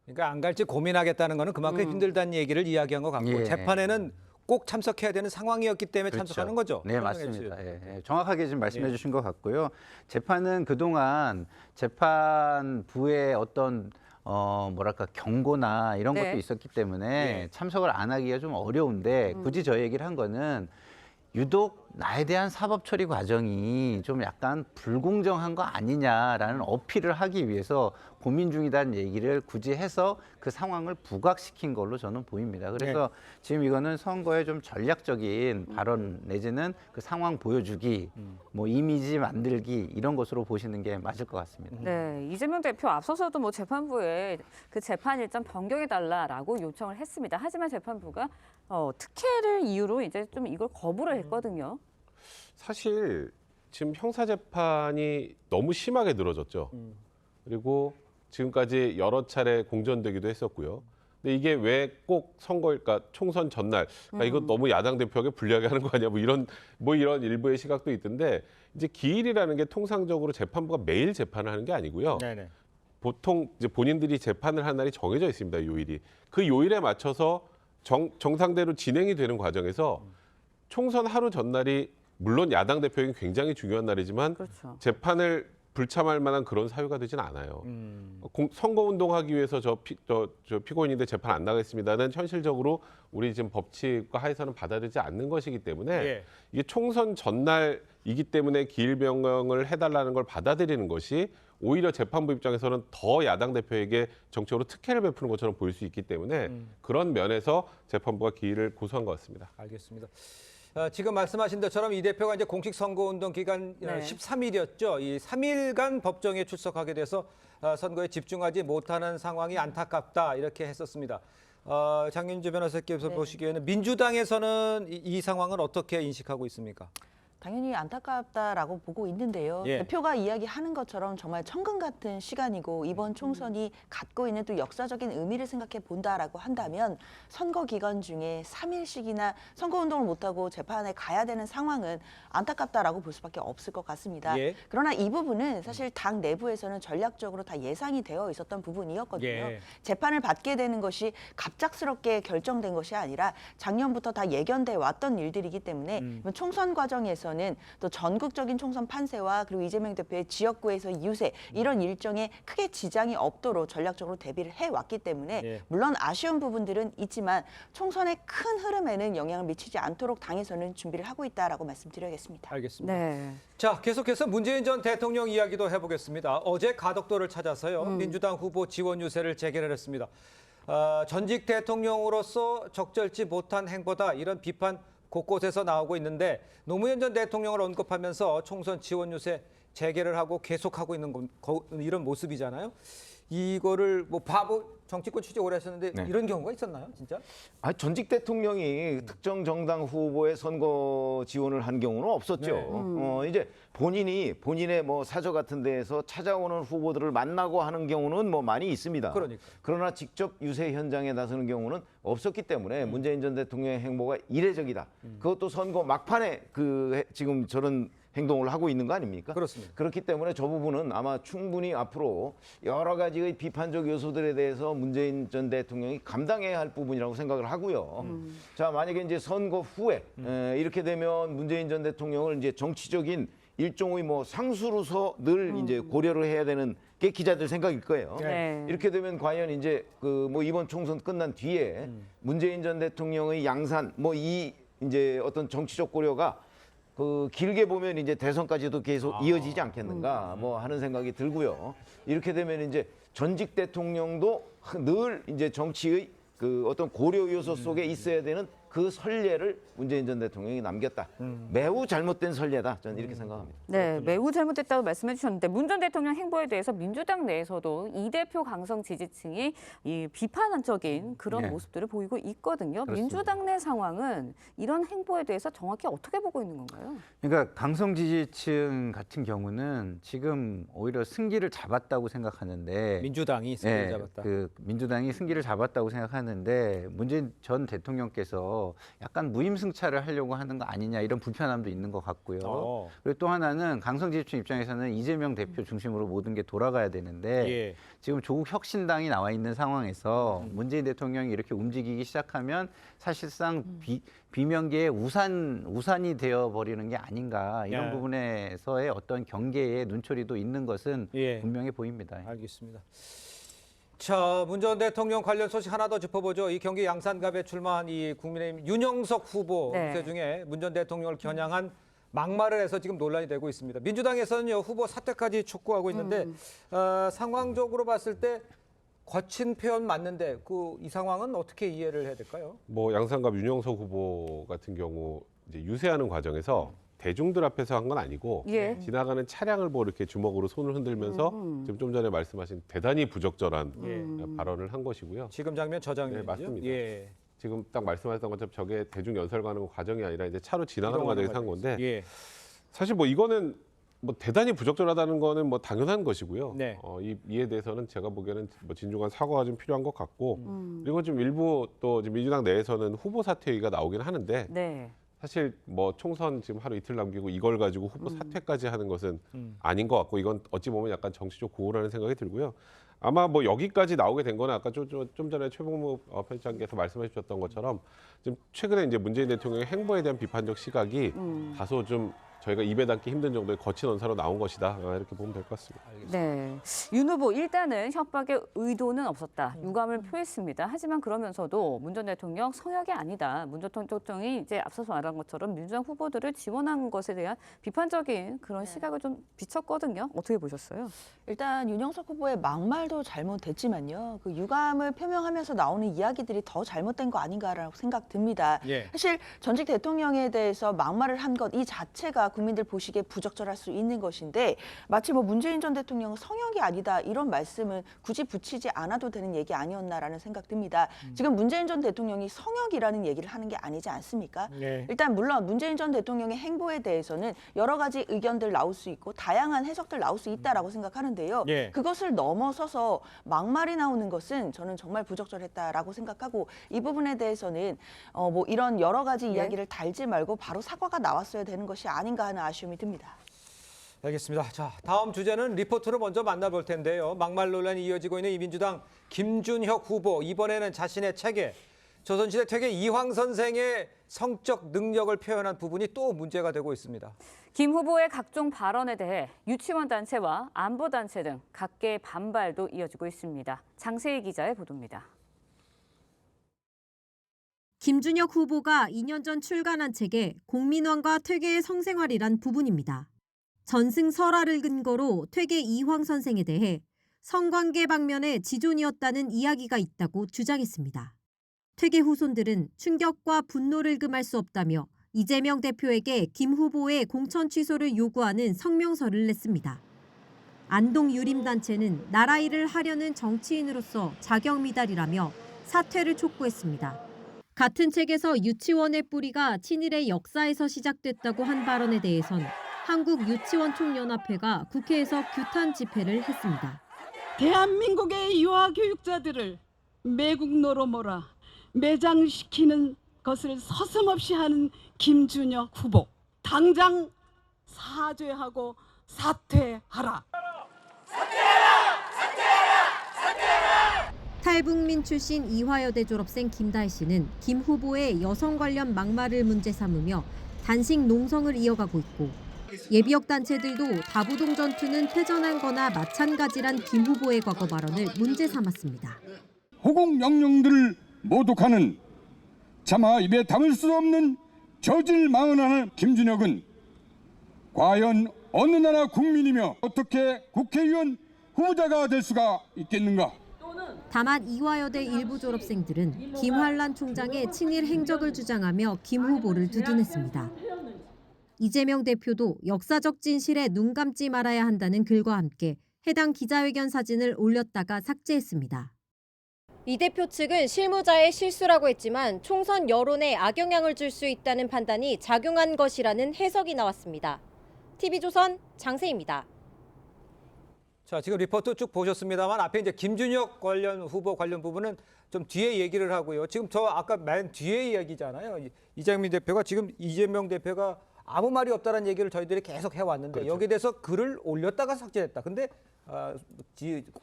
[SPEAKER 1] 그러니까 안 갈지 고민하겠다는 거는 그만큼 힘들다는 얘기를 이야기한 것 같고
[SPEAKER 15] 예.
[SPEAKER 1] 재판에는 꼭 참석해야 되는 상황이었기 때문에
[SPEAKER 15] 그렇죠.
[SPEAKER 1] 참석하는 거죠.
[SPEAKER 15] 네, 맞습니다. 예, 정확하게 지금 말씀해 주신 것 같고요. 재판은 그동안 재판부의 어떤 뭐랄까 경고나 이런
[SPEAKER 2] 네.
[SPEAKER 15] 것도 있었기 때문에 참석을 안 하기가 좀 어려운데 굳이 저 얘기를 한 거는 유독 나에 대한 사법 처리 과정이 좀 약간 불공정한 거 아니냐라는 어필을 하기 위해서 고민 중이다는 얘기를 굳이 해서 그 상황을 부각시킨 걸로 저는 보입니다. 그래서 지금 이거는 선거에 좀 전략적인 발언 내지는 그 상황 보여주기, 뭐 이미지 만들기 이런 것으로 보시는 게 맞을 것 같습니다.
[SPEAKER 2] 네, 이재명 대표 앞서서도 뭐 재판부에 그 재판 일정 변경해달라라고 요청을 했습니다. 하지만 재판부가 특혜를 이유로 이제 좀 이걸 거부를 했거든요.
[SPEAKER 18] 사실 지금 형사재판이 너무 심하게 늘어졌죠. 그리고 지금까지 여러 차례 공전되기도 했었고요. 근데 이게 왜 꼭 선거일까? 총선 전날. 그러니까 이거 너무 야당 대표에게 불리하게 하는 거 아니야? 뭐 이런 일부의 시각도 있던데 이제 기일이라는 게 통상적으로 재판부가 매일 재판을 하는 게 아니고요.
[SPEAKER 1] 네네.
[SPEAKER 18] 보통 이제 본인들이 재판을 한 날이 정해져 있습니다. 요일이. 그 요일에 맞춰서 정상대로 진행이 되는 과정에서 총선 하루 전날이 물론 야당 대표에게 굉장히 중요한 날이지만
[SPEAKER 2] 그렇죠.
[SPEAKER 18] 재판을 불참할 만한 그런 사유가 되진 않아요. 선거운동하기 위해서 저 피고인인데 재판 안 나가겠습니다는 현실적으로 우리 지금 법칙과 하에서는 받아들이지 않는 것이기 때문에 이게 총선 전날이기 때문에 기일 변경을 해달라는 걸 받아들이는 것이 오히려 재판부 입장에서는 더 야당 대표에게 정책으로 특혜를 베푸는 것처럼 보일 수 있기 때문에 그런 면에서 재판부가 기일을 고소한 것 같습니다.
[SPEAKER 1] 알겠습니다. 지금 말씀하신 것처럼 이 대표가 이제 공식 선거운동 기간 13일이었죠. 이 3일간 법정에 출석하게 돼서 선거에 집중하지 못하는 상황이 안타깝다 이렇게 했었습니다. 장윤주 변호사께서 보시기에는 민주당에서는 이 상황을 어떻게 인식하고 있습니까?
[SPEAKER 17] 당연히 안타깝다라고 보고 있는데요. 대표가 이야기하는 것처럼 정말 천금 같은 시간이고 이번 총선이 갖고 있는 또 역사적인 의미를 생각해 본다라고 한다면 선거 기간 중에 3일씩이나 선거운동을 못하고 재판에 가야 되는 상황은 안타깝다라고 볼 수밖에 없을 것 같습니다. 그러나 이 부분은 사실 당 내부에서는 전략적으로 다 예상이 되어 있었던 부분이었거든요. 재판을 받게 되는 것이 갑작스럽게 결정된 것이 아니라 작년부터 다 예견돼 왔던 일들이기 때문에 총선 과정에서 대해서는 또 전국적인 총선 판세와 그리고 이재명 대표의 지역구에서 유세 이런 일정에 크게 지장이 없도록 전략적으로 대비를 해왔기 때문에 물론 아쉬운 부분들은 있지만 총선의 큰 흐름에는 영향을 미치지 않도록 당에서는 준비를 하고 있다라고 말씀드려야겠습니다.
[SPEAKER 1] 알겠습니다.
[SPEAKER 2] 네.
[SPEAKER 1] 자, 계속해서 문재인 전 대통령 이야기도 해보겠습니다. 어제 가덕도를 찾아서요. 민주당 후보 지원 유세를 재개를 했습니다. 전직 대통령으로서 적절치 못한 행보다 이런 비판 곳곳에서 나오고 있는데 노무현 전 대통령을 언급하면서 총선 지원 유세 재개를 하고 계속하고 있는 이런 모습이잖아요. 이거를 뭐 정치권 취재 오래 하셨는데 이런 경우가 있었나요, 진짜?
[SPEAKER 16] 전직 대통령이 특정 정당 후보의 선거 지원을 한 경우는 없었죠. 이제 본인의 뭐 사저 같은 데에서 찾아오는 후보들을 만나고 하는 경우는 뭐 많이 있습니다. 그러나 직접 유세 현장에 나서는 경우는 없었기 때문에 문재인 전 대통령의 행보가 이례적이다. 그것도 선거 막판에 지금 저런 행동을 하고 있는 거 아닙니까?
[SPEAKER 1] 그렇습니다.
[SPEAKER 16] 그렇기 때문에 저 부분은 아마 충분히 앞으로 여러 가지의 비판적 요소들에 대해서 문재인 전 대통령이 감당해야 할 부분이라고 생각을 하고요. 자, 만약에 이제 선거 후에 이렇게 되면 문재인 전 대통령을 이제 정치적인 일종의 뭐 상수로서 늘 이제 고려를 해야 되는 게 기자들 생각일 거예요. 이렇게 되면 과연 이제 뭐 이번 총선 끝난 뒤에 문재인 전 대통령의 양산 뭐 이 이제 어떤 정치적 고려가 길게 보면 이제 대선까지도 계속 이어지지 않겠는가 뭐 하는 생각이 들고요. 이렇게 되면 이제 전직 대통령도 늘 이제 정치의 어떤 고려 요소 속에 있어야 되는 그 선례를 문재인 전 대통령이 남겼다. 매우 잘못된 선례다. 저는 이렇게 생각합니다.
[SPEAKER 2] 네, 매우 잘못됐다고 말씀해 주셨는데 문 전 대통령 행보에 대해서 민주당 내에서도 이 대표 강성 지지층이 이 비판적인 그런 모습들을 보이고 있거든요.
[SPEAKER 15] 그렇습니다.
[SPEAKER 2] 민주당 내 상황은 이런 행보에 대해서 정확히 어떻게 보고 있는 건가요?
[SPEAKER 15] 그러니까 강성 지지층 같은 경우는 지금 오히려 승기를 잡았다고 생각하는데
[SPEAKER 1] 민주당이 승기를 잡았다.
[SPEAKER 15] 민주당이 승기를 잡았다고 생각하는데 문재인 전 대통령께서 약간 무임승차를 하려고 하는 거 아니냐 이런 불편함도 있는 것 같고요. 그리고 또 하나는 강성 지지층 입장에서는 이재명 대표 중심으로 모든 게 돌아가야 되는데 지금 조국 혁신당이 나와 있는 상황에서 문재인 대통령이 이렇게 움직이기 시작하면 사실상 비명계의 우산이 되어버리는 게 아닌가 이런 부분에서의 어떤 경계의 눈초리도 있는 것은 분명해 보입니다.
[SPEAKER 1] 알겠습니다. 자, 문 전 대통령 관련 소식 하나 더 짚어보죠. 이 경기 양산갑에 출마한 이 국민의힘 윤영석 후보 유세 중에 문 전 대통령을 겨냥한 막말을 해서 지금 논란이 되고 있습니다. 민주당에서는요 후보 사퇴까지 촉구하고 있는데 상황적으로 봤을 때 거친 표현 맞는데 이 상황은 어떻게 이해를 해야 될까요?
[SPEAKER 18] 뭐 양산갑 윤영석 후보 같은 경우 이제 유세하는 과정에서 대중들 앞에서 한 건 아니고 지나가는 차량을 이렇게 주먹으로 손을 흔들면서 지금 좀 전에 말씀하신 대단히 부적절한 발언을 한 것이고요.
[SPEAKER 1] 지금 장면 저 장면이죠?
[SPEAKER 18] 맞습니다. 지금 딱 말씀하셨던 것처럼 저게 대중 연설가는 과정이 아니라 이제 차로 지나가는 과정에서 한 건데 사실 뭐 이거는 뭐 대단히 부적절하다는 거는 뭐 당연한 것이고요. 이에 대해서는 제가 보기에는 뭐 진중한 사과가 좀 필요한 것 같고 그리고 좀 일부 또 지금 민주당 내에서는 후보 사퇴가 나오긴 하는데 사실 뭐 총선 지금 하루 이틀 남기고 이걸 가지고 후보 사퇴까지 하는 것은 아닌 것 같고 이건 어찌 보면 약간 정치적 고우라는 생각이 들고요. 아마 뭐 여기까지 나오게 된 거는 아까 좀 전에 최봉무 편집장께서 말씀해 주셨던 것처럼 지금 최근에 이제 문재인 대통령의 행보에 대한 비판적 시각이 다소 좀 저희가 입에 담기 힘든 정도의 거친 언사로 나온 것이다. 이렇게 보면 될 것 같습니다.
[SPEAKER 2] 네, 윤 후보 일단은 협박의 의도는 없었다. 유감을 표했습니다. 하지만 그러면서도 문 전 대통령 성역이 아니다. 문 전 대통령이 이제 앞서서 말한 것처럼 민주당 후보들을 지원한 것에 대한 비판적인 그런 시각을 좀 비쳤거든요. 어떻게 보셨어요?
[SPEAKER 17] 일단 윤영석 후보의 막말도 잘못됐지만요. 유감을 표명하면서 나오는 이야기들이 더 잘못된 거 아닌가라고 생각 듭니다. 사실 전직 대통령에 대해서 막말을 한 것 이 자체가 국민들 보시기에 부적절할 수 있는 것인데 마치 뭐 문재인 전 대통령은 성역이 아니다 이런 말씀은 굳이 붙이지 않아도 되는 얘기 아니었나라는 생각 듭니다. 지금 문재인 전 대통령이 성역이라는 얘기를 하는 게 아니지 않습니까? 일단 물론 문재인 전 대통령의 행보에 대해서는 여러 가지 의견들 나올 수 있고 다양한 해석들 나올 수 있다라고 생각하는데요. 그것을 넘어서서 막말이 나오는 것은 저는 정말 부적절했다라고 생각하고 이 부분에 대해서는 뭐 이런 여러 가지 이야기를 달지 말고 바로 사과가 나왔어야 되는 것이 아닌가 하는 아쉬움이 듭니다.
[SPEAKER 1] 알겠습니다. 자, 다음 주제는 리포트를 먼저 만나볼 텐데요. 막말 논란이 이어지고 있는 이 민주당 김준혁 후보 이번에는 자신의 책에 조선시대 퇴계 이황 선생의 성적 능력을 표현한 부분이 또 문제가 되고 있습니다.
[SPEAKER 2] 김 후보의 각종 발언에 대해 유치원 단체와 안보 단체 등 각계의 반발도 이어지고 있습니다. 장세희 기자의 보도입니다.
[SPEAKER 19] 김준혁 후보가 2년 전 출간한 책에 공민왕과 퇴계의 성생활이란 부분입니다. 전승설화를 근거로 퇴계 이황 선생에 대해 성관계 방면에 지존이었다는 이야기가 있다고 주장했습니다. 퇴계 후손들은 충격과 분노를 금할 수 없다며 이재명 대표에게 김 후보의 공천 취소를 요구하는 성명서를 냈습니다. 안동 유림단체는 나라 일을 하려는 정치인으로서 자격 미달이라며 사퇴를 촉구했습니다. 같은 책에서 유치원의 뿌리가 친일의 역사에서 시작됐다고 한 발언에 대해선 한국유치원총연합회가 국회에서 규탄 집회를 했습니다.
[SPEAKER 20] 대한민국의 유아교육자들을 매국노로 몰아 매장시키는 것을 서슴없이 하는 김준혁 후보. 당장 사죄하고 사퇴하라.
[SPEAKER 19] 탈북민 출신 이화여대 졸업생 김다혜 씨는 김 후보의 여성 관련 막말을 문제 삼으며 단식 농성을 이어가고 있고 예비역 단체들도 다부동 전투는 패전한 거나 마찬가지란 김 후보의 과거 발언을 문제 삼았습니다.
[SPEAKER 21] 허공 명령들을 모독하는 차마 입에 담을 수 없는 저질망언하는 김준혁은 과연 어느 나라 국민이며 어떻게 국회의원 후보자가 될 수가 있겠는가?
[SPEAKER 19] 다만 이화여대 일부 졸업생들은 김환란 총장의 친일 행적을 주장하며 김 후보를 두둔했습니다. 이재명 대표도 역사적 진실에 눈 감지 말아야 한다는 글과 함께 해당 기자회견 사진을 올렸다가 삭제했습니다.
[SPEAKER 22] 이 대표 측은 실무자의 실수라고 했지만 총선 여론에 악영향을 줄 수 있다는 판단이 작용한 것이라는 해석이 나왔습니다. TV조선 장세희입니다.
[SPEAKER 1] 자, 지금 리포트 쭉 보셨습니다만 앞에 이제 김준혁 후보 관련 부분은 좀 뒤에 얘기를 하고요. 지금 저 아까 맨 뒤에 이야기잖아요. 이재명 대표가 지금 이재명 대표가 아무 말이 없다는 얘기를 저희들이 계속 해왔는데
[SPEAKER 18] 그렇죠.
[SPEAKER 1] 여기에 대해서 글을 올렸다가 삭제했다. 근데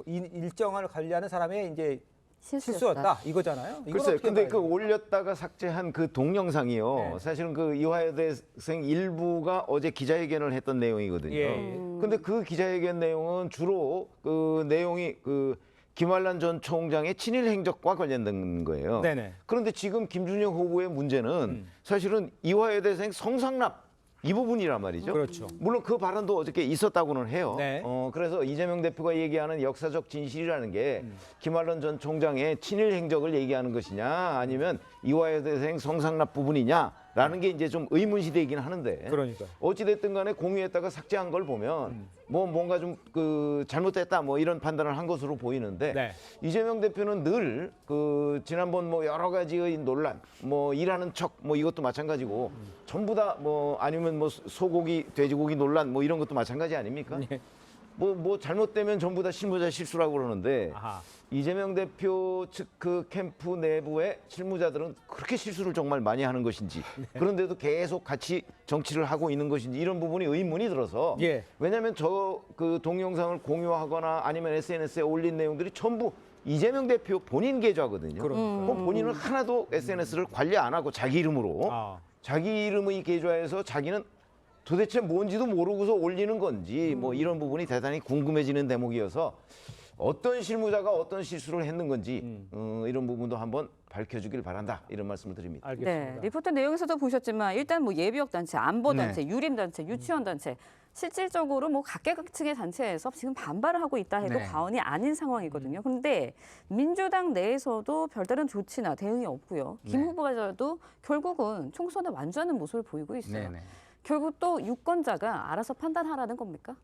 [SPEAKER 1] 일정을 관리하는 사람의 이제 실수였다 이거잖아요.
[SPEAKER 16] 글쎄요. 근데 그 올렸다가 삭제한 그 동영상이요. 사실은 그 이화여대생 일부가 어제 기자회견을 했던 내용이거든요. 근데 그 기자회견 내용은 주로 그 내용이 그 김환란 전 총장의 친일 행적과 관련된 거예요.
[SPEAKER 1] 네네.
[SPEAKER 16] 그런데 지금 김준혁 후보의 문제는 사실은 이화여대생 성상납 이 부분이란 말이죠.
[SPEAKER 1] 그렇죠.
[SPEAKER 16] 물론 그 발언도 어저께 있었다고는 해요.
[SPEAKER 1] 네.
[SPEAKER 16] 그래서 이재명 대표가 얘기하는 역사적 진실이라는 게 김환란 전 총장의 친일 행적을 얘기하는 것이냐 아니면 이화여대생 성상납 부분이냐라는 게 이제 좀 의문시되긴 하는데
[SPEAKER 1] 그러니까
[SPEAKER 16] 어찌됐든 간에 공유했다가 삭제한 걸 보면 뭐 뭔가 좀 그 잘못됐다 뭐 이런 판단을 한 것으로 보이는데
[SPEAKER 1] 네.
[SPEAKER 16] 이재명 대표는 늘 그 지난번 뭐 여러 가지의 논란 뭐 일하는 척 뭐 이것도 마찬가지고 전부 다 뭐 아니면 뭐 소고기 돼지고기 논란 뭐 이런 것도 마찬가지 아닙니까? 뭐 잘못되면 전부 다 실무자 실수라고 그러는데 이재명 대표 측 그 캠프 내부의 실무자들은 그렇게 실수를 정말 많이 하는 것인지 그런데도 계속 같이 정치를 하고 있는 것인지 이런 부분이 의문이 들어서 왜냐하면 저 그 동영상을 공유하거나 아니면 SNS에 올린 내용들이 전부 이재명 대표 본인 계좌거든요. 본인은 하나도 SNS를 관리 안 하고 자기 이름으로 자기 이름의 계좌에서 자기는 도대체 뭔지도 모르고서 올리는 건지 뭐 이런 부분이 대단히 궁금해지는 대목이어서 어떤 실무자가 어떤 실수를 했는 건지 이런 부분도 한번 밝혀주길 바란다 이런 말씀을 드립니다.
[SPEAKER 2] 네, 리포트 내용에서도 보셨지만 일단 뭐 예비역 단체, 안보 단체, 유림 단체, 유치원 단체 실질적으로 뭐 각계각층의 단체에서 지금 반발을 하고 있다 해도 과언이 아닌 상황이거든요. 그런데 민주당 내에서도 별다른 조치나 대응이 없고요. 김 후보자도 결국은 총선에 완주하는 모습을 보이고 있어요. 결국 또 유권자가 알아서 판단하라는 겁니까?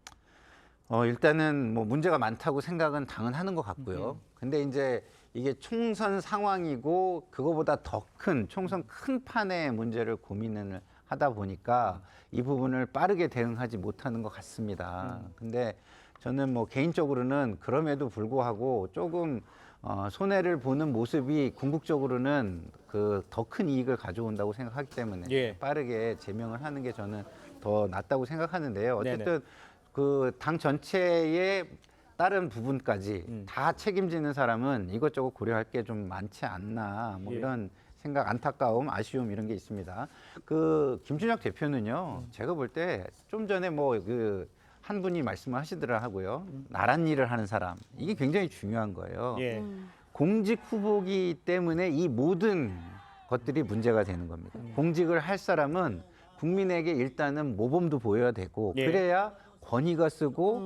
[SPEAKER 15] 일단은 뭐 문제가 많다고 생각은 당연하는 것 같고요. 근데 이제 이게 총선 상황이고 그거보다 더 큰 총선 큰 판의 문제를 고민을 하다 보니까 이 부분을 빠르게 대응하지 못하는 것 같습니다. 근데 저는 뭐 개인적으로는 그럼에도 불구하고 조금 손해를 보는 모습이 궁극적으로는 그 더 큰 이익을 가져온다고 생각하기 때문에 빠르게 제명을 하는 게 저는 더 낫다고 생각하는데요. 어쨌든 그 당 전체의 다른 부분까지 다 책임지는 사람은 이것저것 고려할 게 좀 많지 않나 뭐 이런 생각, 안타까움, 아쉬움 이런 게 있습니다. 그 김준혁 대표는요, 제가 볼 때 좀 전에 뭐 그 한 분이 말씀을 하시더라고요. 나란 일을 하는 사람, 이게 굉장히 중요한 거예요.
[SPEAKER 1] 예.
[SPEAKER 15] 공직 후보기 때문에 이 모든 것들이 문제가 되는 겁니다. 공직을 할 사람은 국민에게 일단은 모범도 보여야 되고
[SPEAKER 1] 예.
[SPEAKER 15] 그래야 권위가 쓰고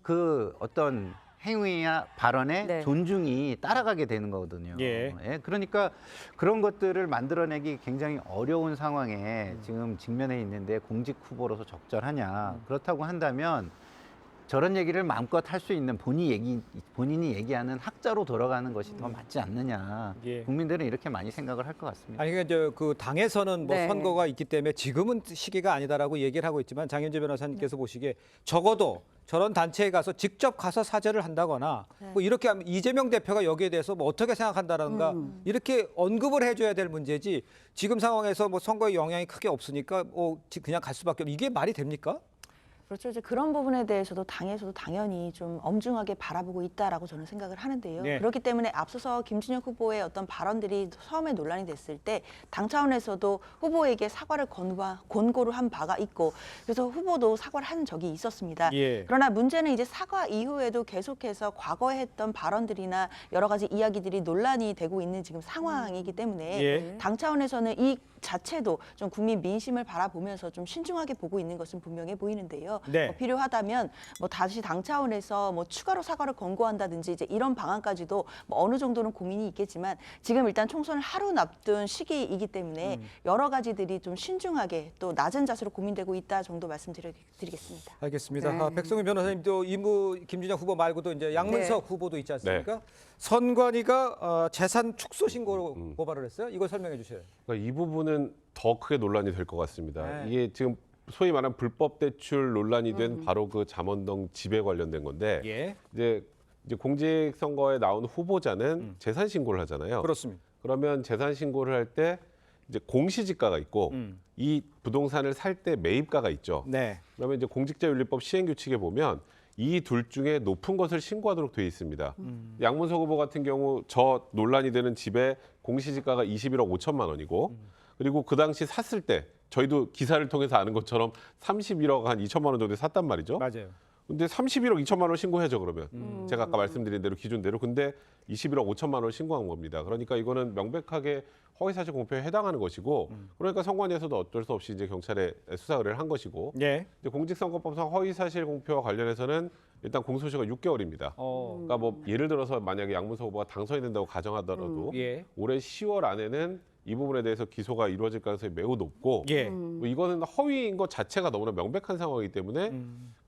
[SPEAKER 15] 그 어떤 행위나 발언에
[SPEAKER 2] 네.
[SPEAKER 15] 존중이 따라가게 되는 거거든요.
[SPEAKER 1] 예.
[SPEAKER 15] 그러니까 그런 것들을 만들어내기 굉장히 어려운 상황에 지금 직면해 있는데 공직 후보로서 적절하냐. 그렇다고 한다면 저런 얘기를 마음껏 할 수 있는 본인이 얘기하는 학자로 돌아가는 것이 더 맞지 않느냐.
[SPEAKER 1] 예.
[SPEAKER 15] 국민들은 이렇게 많이 생각을 할 것 같습니다.
[SPEAKER 1] 아니 그러니까 이제 그 당에서는 뭐
[SPEAKER 2] 네.
[SPEAKER 1] 선거가 있기 때문에 지금은 시기가 아니다라고 얘기를 하고 있지만 장현재 변호사님께서 보시기에 적어도 저런 단체에 가서 직접 가서 사죄를 한다거나 뭐 이렇게 하면 이재명 대표가 여기에 대해서 뭐 어떻게 생각한다라든가 이렇게 언급을 해줘야 될 문제지 지금 상황에서 뭐 선거에 영향이 크게 없으니까 그냥 갈 수밖에 없는 이게 말이 됩니까?
[SPEAKER 17] 그렇죠. 이제 그런 부분에 대해서도 당에서도 당연히 좀 엄중하게 바라보고 있다라고 저는 생각을 하는데요.
[SPEAKER 1] 네.
[SPEAKER 17] 그렇기 때문에 앞서서 김준혁 후보의 어떤 발언들이 처음에 논란이 됐을 때 당 차원에서도 후보에게 사과를 권고를 한 바가 있고 그래서 후보도 사과를 한 적이 있었습니다.
[SPEAKER 1] 예.
[SPEAKER 17] 그러나 문제는 이제 사과 이후에도 계속해서 과거에 했던 발언들이나 여러 가지 이야기들이 논란이 되고 있는 지금 상황이기 때문에
[SPEAKER 1] 예.
[SPEAKER 17] 당 차원에서는 이 자체도 좀 국민 민심을 바라보면서 좀 신중하게 보고 있는 것은 분명해 보이는데요.
[SPEAKER 1] 네.
[SPEAKER 17] 필요하다면 뭐 다시 당 차원에서 뭐 추가로 사과를 권고한다든지 이제 이런 방안까지도 뭐 어느 정도는 고민이 있겠지만 지금 일단 총선을 하루 앞둔 시기이기 때문에 여러 가지들이 좀 신중하게 또 낮은 자세로 고민되고 있다 정도 말씀드리겠습니다.
[SPEAKER 1] 알겠습니다.
[SPEAKER 2] 네.
[SPEAKER 1] 백성윤 변호사님도 김준혁 후보 말고도 이제 양문석
[SPEAKER 2] 네.
[SPEAKER 1] 후보도 있지 않습니까? 선관위가 재산 축소 신고로 고발을 했어요. 이걸 설명해 주세요.
[SPEAKER 18] 그러니까 이 부분은 더 크게 논란이 될 것 같습니다.
[SPEAKER 1] 네.
[SPEAKER 18] 이게 지금 소위 말하는 불법 대출 논란이 된 바로 그 잠원동 집에 관련된 건데
[SPEAKER 1] 예.
[SPEAKER 18] 이제 공직선거에 나온 후보자는 재산 신고를 하잖아요.
[SPEAKER 1] 그렇습니다.
[SPEAKER 18] 그러면 재산 신고를 할 때 이제 공시지가가 있고 이 부동산을 살 때 매입가가 있죠.
[SPEAKER 1] 네.
[SPEAKER 18] 그러면 이제 공직자윤리법 시행규칙에 보면 이 둘 중에 높은 것을 신고하도록 되어 있습니다. 양문석 후보 같은 경우 저 논란이 되는 집에 공시지가가 21억 5천만 원이고 그리고 그 당시 샀을 때 저희도 기사를 통해서 아는 것처럼 31억 한 2천만 원 정도에 샀단 말이죠.
[SPEAKER 1] 맞아요.
[SPEAKER 18] 근데 31억 2천만 원 신고해야죠, 그러면. 제가 아까 말씀드린 대로 기준대로. 근데 21억 5천만 원 신고한 겁니다. 그러니까 이거는 명백하게 허위사실 공표에 해당하는 것이고, 그러니까 선관위에서도 어쩔 수 없이 이제 경찰에 수사 의뢰를 한 것이고,
[SPEAKER 1] 예.
[SPEAKER 18] 이제 공직선거법상 허위사실 공표와 관련해서는 일단 공소시효가 6개월입니다. 그러니까 뭐 예를 들어서 만약에 양문석 후보가 당선이 된다고 가정하더라도
[SPEAKER 1] 예.
[SPEAKER 18] 올해 10월 안에는 이 부분에 대해서 기소가 이루어질 가능성이 매우 높고
[SPEAKER 1] 예.
[SPEAKER 18] 뭐 이거는 허위인 것 자체가 너무나 명백한 상황이기 때문에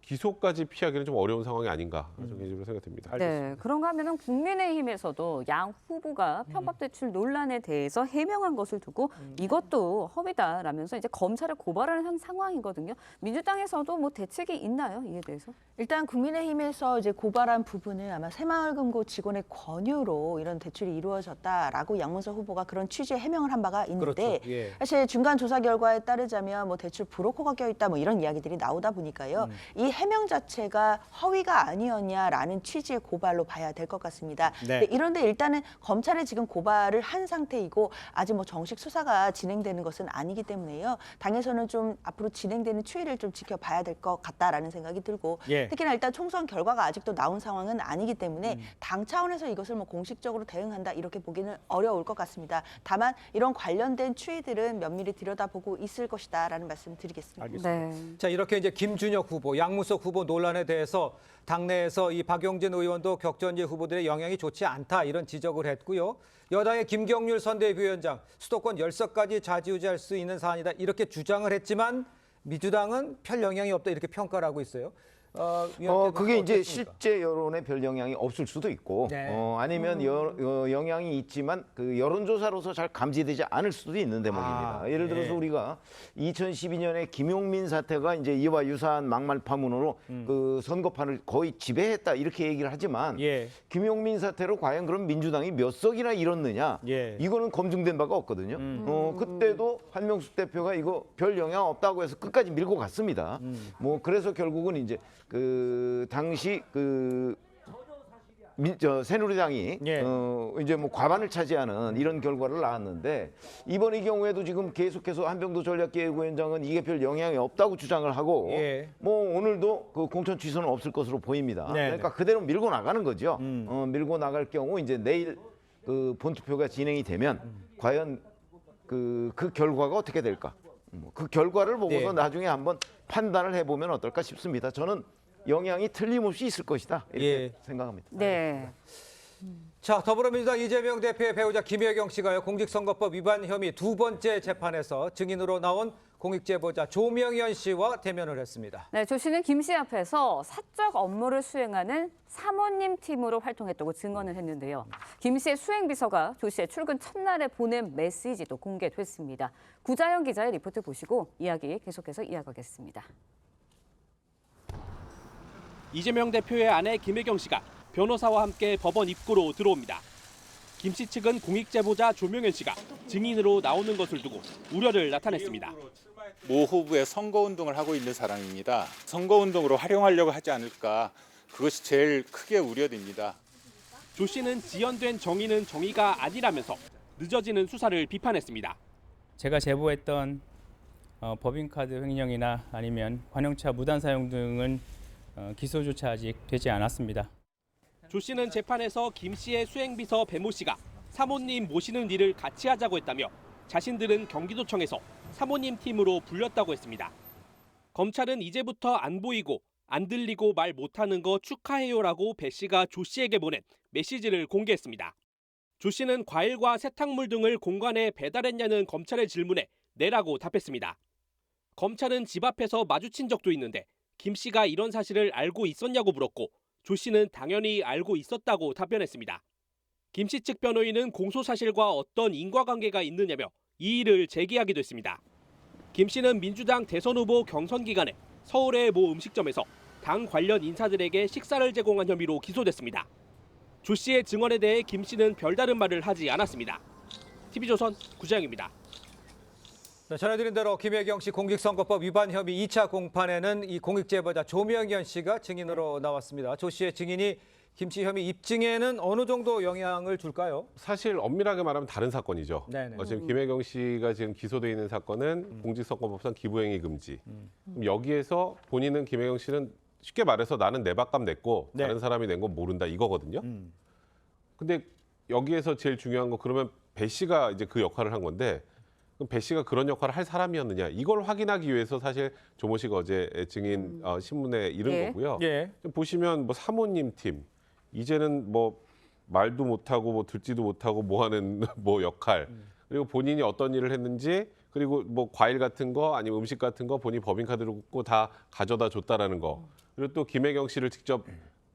[SPEAKER 18] 기소까지 피하기는 좀 어려운 상황이 아닌가 저는 개인적으로 생각됩니다.
[SPEAKER 2] 네, 그런가 하면은 국민의힘에서도 양 후보가 편법 대출 논란에 대해서 해명한 것을 두고 이것도 허위다라면서 이제 검찰에 고발을 한 상황이거든요. 민주당에서도 뭐 대책이 있나요? 이에 대해서?
[SPEAKER 17] 일단 국민의힘에서 이제 고발한 부분은 아마 새마을금고 직원의 권유로 이런 대출이 이루어졌다라고 양문석 후보가 그런 취지의 해명을 한 바가 있는데
[SPEAKER 1] 그렇죠. 예.
[SPEAKER 17] 사실 중간 조사 결과에 따르자면 뭐 대출 브로커가 껴있다 뭐 이런 이야기들이 나오다 보니까요. 이 해명 자체가 허위가 아니었냐라는 취지의 고발로 봐야 될 것 같습니다.
[SPEAKER 1] 네.
[SPEAKER 17] 이런데 일단은 검찰에 지금 고발을 한 상태이고 아직 뭐 정식 수사가 진행되는 것은 아니기 때문에요. 당에서는 좀 앞으로 진행되는 추이를 좀 지켜봐야 될 것 같다라는 생각이 들고
[SPEAKER 1] 예.
[SPEAKER 17] 특히나 일단 총선 결과가 아직도 나온 상황은 아니기 때문에 당 차원에서 이것을 뭐 공식적으로 대응한다 이렇게 보기는 어려울 것 같습니다. 다만 이런 관련된 추이들은 면밀히 들여다보고 있을 것이다라는 말씀 드리겠습니다.
[SPEAKER 1] 알겠습니다.
[SPEAKER 2] 네.
[SPEAKER 1] 자, 이렇게 이제 김준혁 후보, 양문석 후보 논란에 대해서 당내에서 이 박용진 의원도 격전지 후보들의 영향이 좋지 않다 이런 지적을 했고요. 여당의 김경률 선대위원장 수도권 열석까지 좌지우지할 수 있는 사안이다 이렇게 주장을 했지만 민주당은 별 영향이 없다 이렇게 평가를 하고 있어요.
[SPEAKER 16] 그게 이제
[SPEAKER 1] 어떻습니까?
[SPEAKER 16] 실제 여론에 별 영향이 없을 수도 있고
[SPEAKER 1] 네.
[SPEAKER 16] 아니면 영향이 있지만 그 여론조사로서 잘 감지되지 않을 수도 있는 대목입니다. 예를 들어서
[SPEAKER 1] 네.
[SPEAKER 16] 우리가 2012년에 김용민 사태가 이제 이와 유사한 막말 파문으로 그 선거판을 거의 지배했다 이렇게 얘기를 하지만
[SPEAKER 1] 예.
[SPEAKER 16] 김용민 사태로 과연 그럼 민주당이 몇 석이나 잃었느냐
[SPEAKER 1] 예.
[SPEAKER 16] 이거는 검증된 바가 없거든요. 그때도 한명숙 대표가 이거 별 영향 없다고 해서 끝까지 밀고 갔습니다. 뭐 그래서 결국은 이제 그 당시 그 새누리당이 이제 뭐 과반을 차지하는 이런 결과를 낳았는데 이번 이 경우에도 지금 계속해서 한병도 전략기획위원장은 이개표를 영향이 없다고 주장을 하고 뭐 오늘도 그 공천 취소는 없을 것으로 보입니다. 그러니까 그대로 밀고 나가는 거죠. 밀고 나갈 경우 이제 내일 그 본투표가 진행이 되면 과연 그 결과가 어떻게 될까? 그 결과를 보고서 나중에 한번 판단을 해보면 어떨까 싶습니다. 저는 영향이 틀림없이 있을 것이다 이렇게 생각합니다.
[SPEAKER 2] 네.
[SPEAKER 1] 자, 더불어민주당 이재명 대표의 배우자 김혜경 씨가요, 공직선거법 위반 혐의 두 번째 재판에서 증인으로 나온 공익제보자 조명현 씨와 대면을 했습니다.
[SPEAKER 2] 네, 조 씨는 김 씨 앞에서 사적 업무를 수행하는 사모님 팀으로 활동했다고 증언을 했는데요. 김 씨의 수행비서가 조 씨의 출근 첫날에 보낸 메시지도 공개됐습니다. 구자영 기자의 리포트 보시고 이야기 계속해서 이어가겠습니다.
[SPEAKER 3] 이재명 대표의 아내 김혜경 씨가 변호사와 함께 법원 입구로 들어옵니다. 김 씨 측은 공익제보자 조명현 씨가 증인으로 나오는 것을 두고 우려를 나타냈습니다.
[SPEAKER 7] 모 후보의 선거운동을 하고 있는 사람입니다. 선거운동으로 활용하려고 하지 않을까, 그것이 제일 크게 우려됩니다.
[SPEAKER 3] 조 씨는 지연된 정의는 정의가 아니라면서 늦어지는 수사를 비판했습니다.
[SPEAKER 23] 제가 제보했던 법인카드 횡령이나 아니면 관용차 무단 사용 등은 기소조차 아직 되지 않았습니다.
[SPEAKER 3] 조 씨는 재판에서 김 씨의 수행비서 배모 씨가 사모님 모시는 일을 같이 하자고 했다며 자신들은 경기도청에서 사모님 팀으로 불렸다고 했습니다. 검찰은 이제부터 안 보이고 안 들리고 말 못하는 거 축하해요라고 배 씨가 조 씨에게 보낸 메시지를 공개했습니다. 조 씨는 과일과 세탁물 등을 공간에 배달했냐는 검찰의 질문에 네라고 답했습니다. 검찰은 집 앞에서 마주친 적도 있는데 김 씨가 이런 사실을 알고 있었냐고 물었고 조 씨는 당연히 알고 있었다고 답변했습니다. 김 씨 측 변호인은 공소 사실과 어떤 인과관계가 있느냐며 이의를 제기하기도 했습니다. 김 씨는 민주당 대선 후보 경선 기간에 서울의 모 음식점에서 당 관련 인사들에게 식사를 제공한 혐의로 기소됐습니다. 조 씨의 증언에 대해 김 씨는 별다른 말을 하지 않았습니다. TV조선 구자영입니다.
[SPEAKER 1] 네, 전해드린 대로 김혜경 씨 공직선거법 위반 혐의 2차 공판에는 이 공익제보자 조명현 씨가 증인으로 나왔습니다. 조 씨의 증인이 김 씨 혐의 입증에는 어느 정도 영향을 줄까요?
[SPEAKER 18] 사실 엄밀하게 말하면 다른 사건이죠. 지금 김혜경 씨가 지금 기소돼 있는 사건은 공직선거법상 기부행위 금지. 그럼 여기에서 본인은 김혜경 씨는 쉽게 말해서 나는 내 밥값 냈고 다른 사람이 낸 건 모른다 이거거든요. 근데 여기에서 제일 중요한 거 그러면 배 씨가 이제 그 역할을 한 건데 그럼 배 씨가 그런 역할을 할 사람이었느냐 이걸 확인하기 위해서 사실 조모 씨가 어제 증인 신문에 이른 거고요. 보시면 뭐 사모님 팀 이제는 뭐 말도 못하고 뭐 듣지도 못하고 뭐 하는 뭐 역할 그리고 본인이 어떤 일을 했는지 그리고 뭐 과일 같은 거 아니면 음식 같은 거 본인이 법인카드를 꽂고 다 가져다 줬다라는 거 그리고 또 김혜경 씨를 직접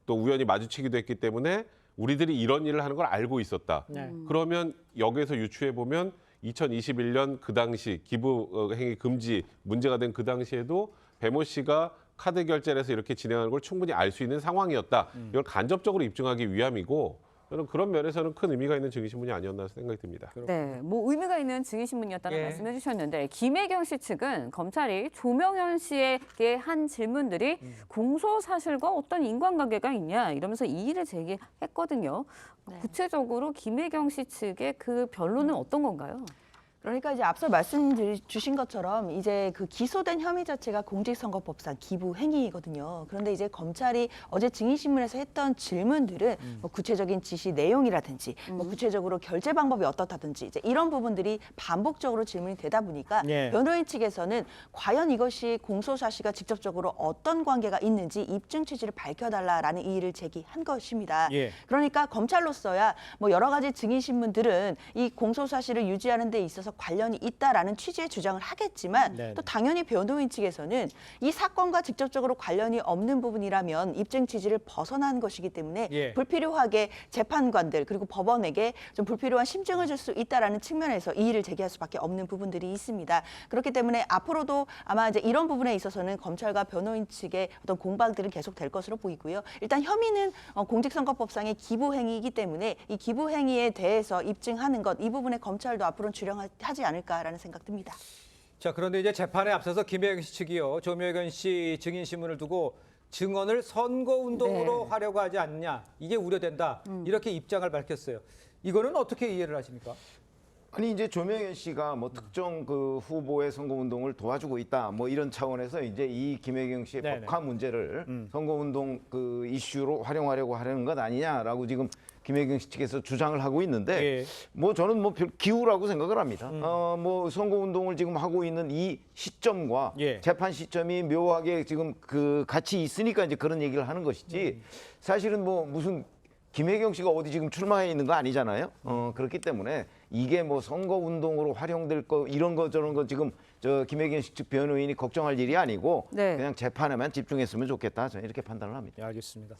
[SPEAKER 18] 또 우연히 마주치기도 했기 때문에 우리들이 이런 일을 하는 걸 알고 있었다. 그러면 여기에서 유추해 보면 2021년 그 당시 기부 행위 금지 문제가 된 그 당시에도 배모 씨가 카드 결제를 해서 이렇게 진행하는 걸 충분히 알 수 있는 상황이었다. 이걸 간접적으로 입증하기 위함이고 저는 그런 면에서는 큰 의미가 있는 증인신문이 아니었나 생각이 듭니다.
[SPEAKER 2] 네, 뭐 의미가 있는 증인신문이었다는 말씀해 주셨는데 김혜경 씨 측은 검찰이 조명현 씨에게 한 질문들이 공소 사실과 어떤 인과관계가 있냐 이러면서 이의를 제기했거든요. 구체적으로 김혜경 씨 측의 그 변론은 어떤 건가요?
[SPEAKER 17] 그러니까 이제 앞서 말씀 주신 것처럼 이제 그 기소된 혐의 자체가 공직선거법상 기부 행위거든요. 그런데 이제 검찰이 어제 증인신문에서 했던 질문들은 뭐 구체적인 지시 내용이라든지 뭐 구체적으로 결제 방법이 어떻다든지 이제 이런 부분들이 반복적으로 질문이 되다 보니까 변호인 측에서는 과연 이것이 공소 사실과 직접적으로 어떤 관계가 있는지 입증 취지를 밝혀달라라는 이의를 제기한 것입니다. 그러니까 검찰로서야 뭐 여러 가지 증인신문들은 이 공소 사실을 유지하는 데 있어서 관련이 있다라는 취지의 주장을 하겠지만 또 당연히 변호인 측에서는 이 사건과 직접적으로 관련이 없는 부분이라면 입증 취지를 벗어난 것이기 때문에 불필요하게 재판관들 그리고 법원에게 좀 불필요한 심증을 줄 수 있다라는 측면에서 이의를 제기할 수밖에 없는 부분들이 있습니다. 그렇기 때문에 앞으로도 아마 이제 이런 부분에 있어서는 검찰과 변호인 측의 어떤 공방들은 계속될 것으로 보이고요. 일단 혐의는 공직선거법상의 기부행위이기 때문에 이 기부행위에 대해서 입증하는 것 이 부분에 검찰도 앞으로는 주력하지 않을까라는 생각 듭니다.
[SPEAKER 1] 자, 그런데 이제 재판에 앞서서 김혜경 씨 측이요. 조명현 씨 증인 신문을 두고 증언을 선거운동으로
[SPEAKER 2] 네.
[SPEAKER 1] 하려고 하지 않느냐. 이게 우려된다. 이렇게 입장을 밝혔어요. 이거는 어떻게 이해를 하십니까?
[SPEAKER 16] 아니 이제 조명현 씨가 뭐 특정 그 후보의 선거운동을 도와주고 있다 뭐 이런 차원에서 이제 이 김혜경 씨의
[SPEAKER 1] 네네.
[SPEAKER 16] 법화 문제를 선거운동 그 이슈로 활용하려고 하려는 것 아니냐라고 지금 김혜경 씨 측에서 주장을 하고 있는데
[SPEAKER 1] 예.
[SPEAKER 16] 뭐 저는 뭐 별 기우라고 생각을 합니다. 뭐 선거운동을 지금 하고 있는 이 시점과
[SPEAKER 1] 예.
[SPEAKER 16] 재판 시점이 묘하게 지금 그 같이 있으니까 이제 그런 얘기를 하는 것이지 사실은 뭐 무슨 김혜경 씨가 어디 지금 출마해 있는 거 아니잖아요. 그렇기 때문에 이게 뭐 선거 운동으로 활용될 거 이런 거 저런 거 지금 저 김혜경 씨 측 변호인이 걱정할 일이 아니고
[SPEAKER 2] 네.
[SPEAKER 16] 그냥 재판에만 집중했으면 좋겠다. 저는 이렇게 판단을 합니다.
[SPEAKER 1] 네, 알겠습니다.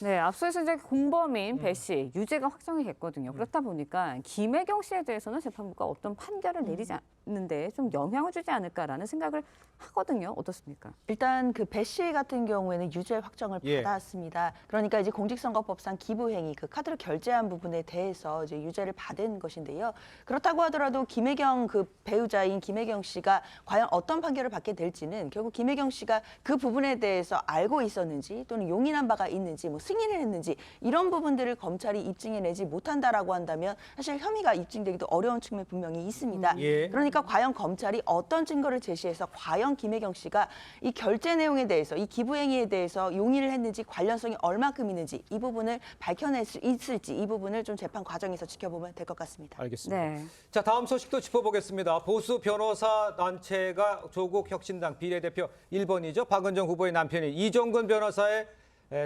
[SPEAKER 2] 네, 앞서서 이제 공범인 배 씨 유죄가 확정이 됐거든요. 그렇다 보니까 김혜경 씨에 대해서는 재판부가 어떤 판결을 내리지 않는데 좀 영향을 주지 않을까라는 생각을 하거든요. 어떻습니까?
[SPEAKER 17] 일단 그 배 씨 같은 경우에는 유죄 확정을
[SPEAKER 1] 예.
[SPEAKER 17] 받았습니다. 그러니까 이제 공직선거법상 기부행위 그 카드를 결제한 부분에 대해서 이제 유죄를 받은 것인데요. 그렇다고 하더라도 김혜경 그 배우자인 김혜경 씨가 과연 어떤 판결을 받게 될지는 결국 김혜경 씨가 그 부분에 대해서 알고 있었는지 또는 용인한 바가 있는지 뭐 승인을 했는지 이런 부분들을 검찰이 입증해내지 못한다라고 한다면 사실 혐의가 입증되기도 어려운 측면이 분명히 있습니다.
[SPEAKER 1] 예.
[SPEAKER 17] 그러니까 과연 검찰이 어떤 증거를 제시해서 과연 김혜경 씨가 이 결제 내용에 대해서 이 기부 행위에 대해서 용의를 했는지 관련성이 얼마큼 있는지 이 부분을 밝혀낼 수 있을지 이 부분을 좀 재판 과정에서 지켜보면 될 것 같습니다.
[SPEAKER 1] 알겠습니다.
[SPEAKER 2] 네.
[SPEAKER 1] 자, 다음 소식도 짚어보겠습니다. 보수 변호사 단체가 조국 혁신당 비례대표 1번이죠. 박은정 후보의 남편인 이종근 변호사의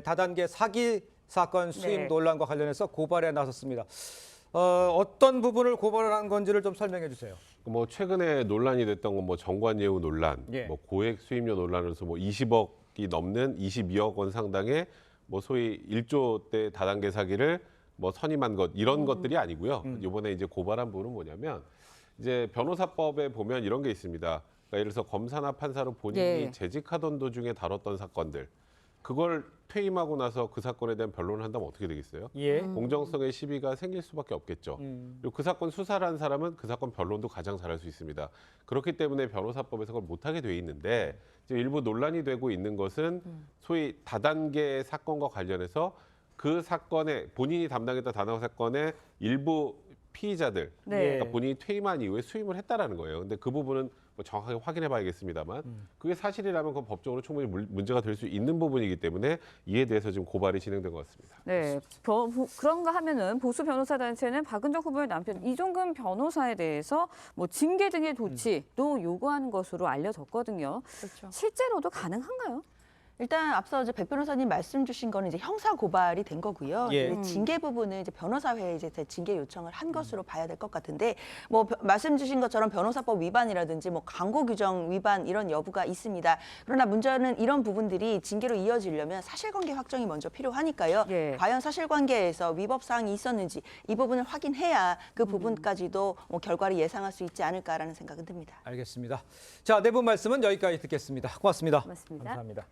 [SPEAKER 1] 다단계 사기 사건 수임
[SPEAKER 2] 네.
[SPEAKER 1] 논란과 관련해서 고발에 나섰습니다. 어떤 부분을 고발을 한 건지를 좀 설명해 주세요.
[SPEAKER 18] 뭐 최근에 논란이 됐던 건 뭐 정관예우 논란,
[SPEAKER 1] 예.
[SPEAKER 18] 뭐 고액 수임료 논란으로서 뭐 20억이 넘는 22억 원 상당의 뭐 소위 1조대 다단계 사기를 뭐 선임한 것 이런 것들이 아니고요. 이번에 이제 고발한 부분은 뭐냐면 이제 변호사법에 보면 이런 게 있습니다. 그러니까 예를 들어서 검사나 판사로 본인이
[SPEAKER 2] 예.
[SPEAKER 18] 재직하던 도중에 다뤘던 사건들 그걸 퇴임하고 나서 그 사건에 대한 변론을 한다면 어떻게 되겠어요?
[SPEAKER 1] 예.
[SPEAKER 18] 공정성의 시비가 생길 수밖에 없겠죠. 그리고 그 사건 수사를 한 사람은 그 사건 변론도 가장 잘할 수 있습니다. 그렇기 때문에 변호사법에서 그걸 못하게 돼 있는데 지금 일부 논란이 되고 있는 것은 소위 다단계 사건과 관련해서 그 사건에 본인이 담당했던 다단계 사건의 일부 피의자들,
[SPEAKER 2] 네.
[SPEAKER 18] 그러니까 본인이 퇴임한 이후에 수임을 했다라는 거예요. 근데 그 부분은 뭐 정확하게 확인해봐야겠습니다만 그게 사실이라면 그 법적으로 충분히 문제가 될 수 있는 부분이기 때문에 이에 대해서 지금 고발이 진행된 것 같습니다.
[SPEAKER 2] 네, 그런가 하면은 보수 변호사 단체는 박은정 후보의 남편 이종근 변호사에 대해서 뭐 징계 등의 조치도 요구하는 것으로 알려졌거든요.
[SPEAKER 17] 그렇죠.
[SPEAKER 2] 실제로도 가능한가요?
[SPEAKER 17] 일단 앞서 이제 백 변호사님 말씀 주신 거는 이제 형사 고발이 된 거고요.
[SPEAKER 1] 예.
[SPEAKER 17] 이제 징계 부분은 이제 변호사회에 이제 징계 요청을 한 것으로 봐야 될 것 같은데 뭐 말씀 주신 것처럼 변호사법 위반이라든지 뭐 광고 규정 위반 이런 여부가 있습니다. 그러나 문제는 이런 부분들이 징계로 이어지려면 사실관계 확정이 먼저 필요하니까요.
[SPEAKER 2] 예.
[SPEAKER 17] 과연 사실관계에서 위법 사항이 있었는지 이 부분을 확인해야 그 부분까지도 뭐 결과를 예상할 수 있지 않을까라는 생각은 듭니다.
[SPEAKER 1] 알겠습니다. 자, 네 분 말씀은 여기까지 듣겠습니다. 고맙습니다.
[SPEAKER 2] 고맙습니다.
[SPEAKER 1] 감사합니다.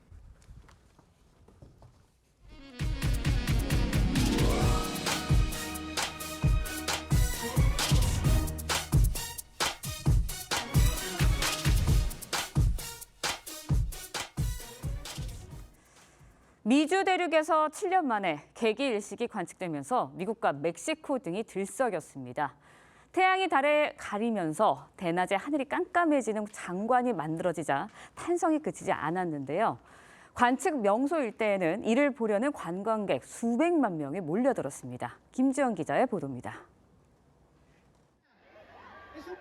[SPEAKER 2] 미주 대륙에서 7년 만에 개기 일식이 관측되면서 미국과 멕시코 등이 들썩였습니다. 태양이 달에 가리면서 대낮에 하늘이 깜깜해지는 장관이 만들어지자 탄성이 그치지 않았는데요. 관측 명소 일대에는 이를 보려는 관광객 수백만 명이 몰려들었습니다. 김지영 기자의 보도입니다.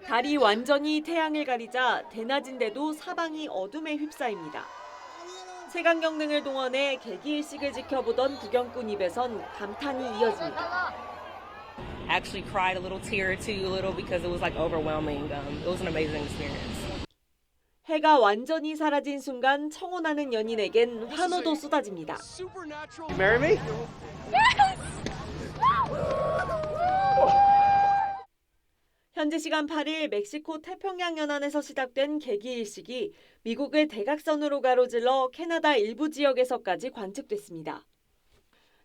[SPEAKER 6] 달이 완전히 태양을 가리자 대낮인데도 사방이 어둠에 휩싸입니다. 색안경 등을 동원해 개기일식을 지켜보던 구경꾼 입에선 감탄이 이어집니다.
[SPEAKER 9] Actually cried a little tear or two a little because it was like overwhelming. It was an amazing experience.
[SPEAKER 6] 해가 완전히 사라진 순간 청혼하는 연인에겐 환호도 쏟아집니다.
[SPEAKER 9] You marry me?
[SPEAKER 6] 현지 시간 8일 멕시코 태평양 연안에서 시작된 개기일식이 미국을 대각선으로 가로질러 캐나다 일부 지역에서까지 관측됐습니다.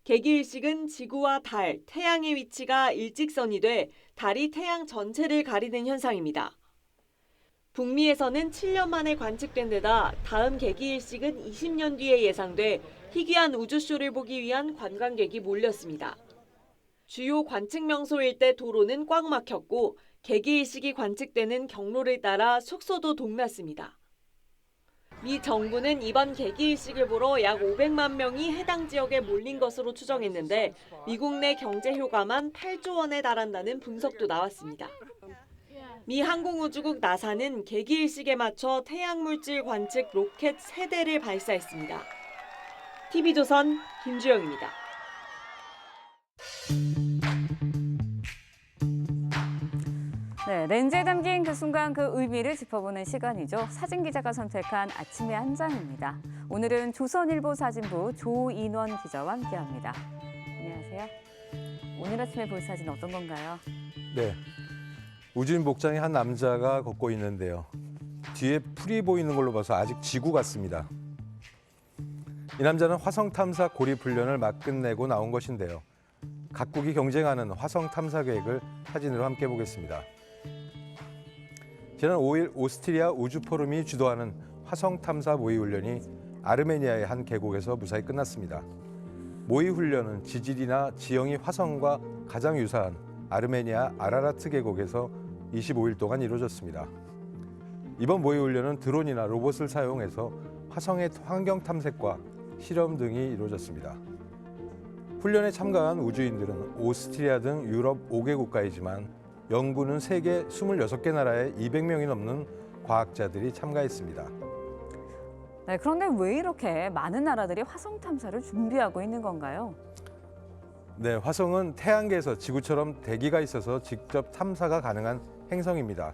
[SPEAKER 6] 개기일식은 지구와 달, 태양의 위치가 일직선이 돼 달이 태양 전체를 가리는 현상입니다. 북미에서는 7년 만에 관측된 데다 다음 개기 일식은 20년 뒤에 예상돼 희귀한 우주쇼를 보기 위한 관광객이 몰렸습니다. 주요 관측 명소 일대 도로는 꽉 막혔고 개기 일식이 관측되는 경로를 따라 숙소도 동났습니다. 미 정부는 이번 개기 일식을 보러 약 500만 명이 해당 지역에 몰린 것으로 추정했는데 미국 내 경제 효과만 8조 원에 달한다는 분석도 나왔습니다. 미 항공우주국 나사는 개기 일식에 맞춰 태양물질 관측 로켓 3대를 발사했습니다. TV조선 김주영입니다.
[SPEAKER 2] 네, 렌즈에 담긴 그 순간 그 의미를 짚어보는 시간이죠. 사진 기자가 선택한 아침의 한 장입니다. 오늘은 조선일보 사진부 조인원 기자와 함께합니다. 안녕하세요. 오늘 아침에 볼 사진 어떤 건가요?
[SPEAKER 8] 네, 우주인 복장의 한 남자가 걷고 있는데요. 뒤에 풀이 보이는 걸로 봐서 아직 지구 같습니다. 이 남자는 화성 탐사 고립 훈련을 막 끝내고 나온 것인데요. 각국이 경쟁하는 화성 탐사 계획을 사진으로 함께 보겠습니다. 지난 5일 오스트리아 우주포럼이 주도하는 화성 탐사 모의 훈련이 아르메니아의 한 계곡에서 무사히 끝났습니다. 모의 훈련은 지질이나 지형이 화성과 가장 유사한 아르메니아 아라라트 계곡에서 25일 동안 이루어졌습니다. 이번 모의 훈련은 드론이나 로봇을 사용해서 화성의 환경 탐색과 실험 등이 이루어졌습니다. 훈련에 참가한 우주인들은 오스트리아 등 유럽 5개 국가이지만 연구는 세계 26개 나라의 200명이 넘는 과학자들이 참가했습니다.
[SPEAKER 2] 네, 그런데 왜 이렇게 많은 나라들이 화성 탐사를 준비하고 있는 건가요?
[SPEAKER 8] 네, 화성은 태양계에서 지구처럼 대기가 있어서 직접 탐사가 가능한 행성입니다.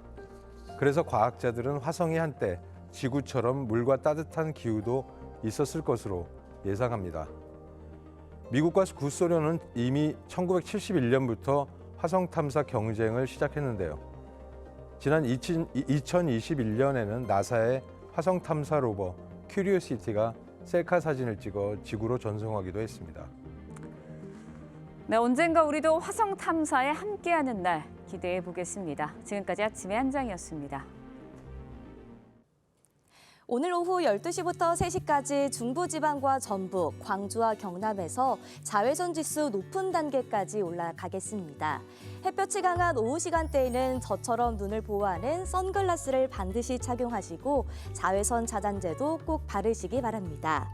[SPEAKER 8] 그래서 과학자들은 화성이 한때 지구처럼 물과 따뜻한 기후도 있었을 것으로 예상합니다. 미국과 구소련은 이미 1971년부터 화성 탐사 경쟁을 시작했는데요. 지난 2021년에는 나사의 화성 탐사 로버 큐리오시티가 셀카 사진을 찍어 지구로 전송하기도 했습니다.
[SPEAKER 2] 네, 언젠가 우리도 화성 탐사에 함께하는 날 기대해 보겠습니다. 지금까지 아침의 한 장이었습니다.
[SPEAKER 10] 오늘 오후 12시부터 3시까지 중부지방과 전북, 광주와 경남에서 자외선 지수 높은 단계까지 올라가겠습니다. 햇볕이 강한 오후 시간대에는 저처럼 눈을 보호하는 선글라스를 반드시 착용하시고 자외선 차단제도 꼭 바르시기 바랍니다.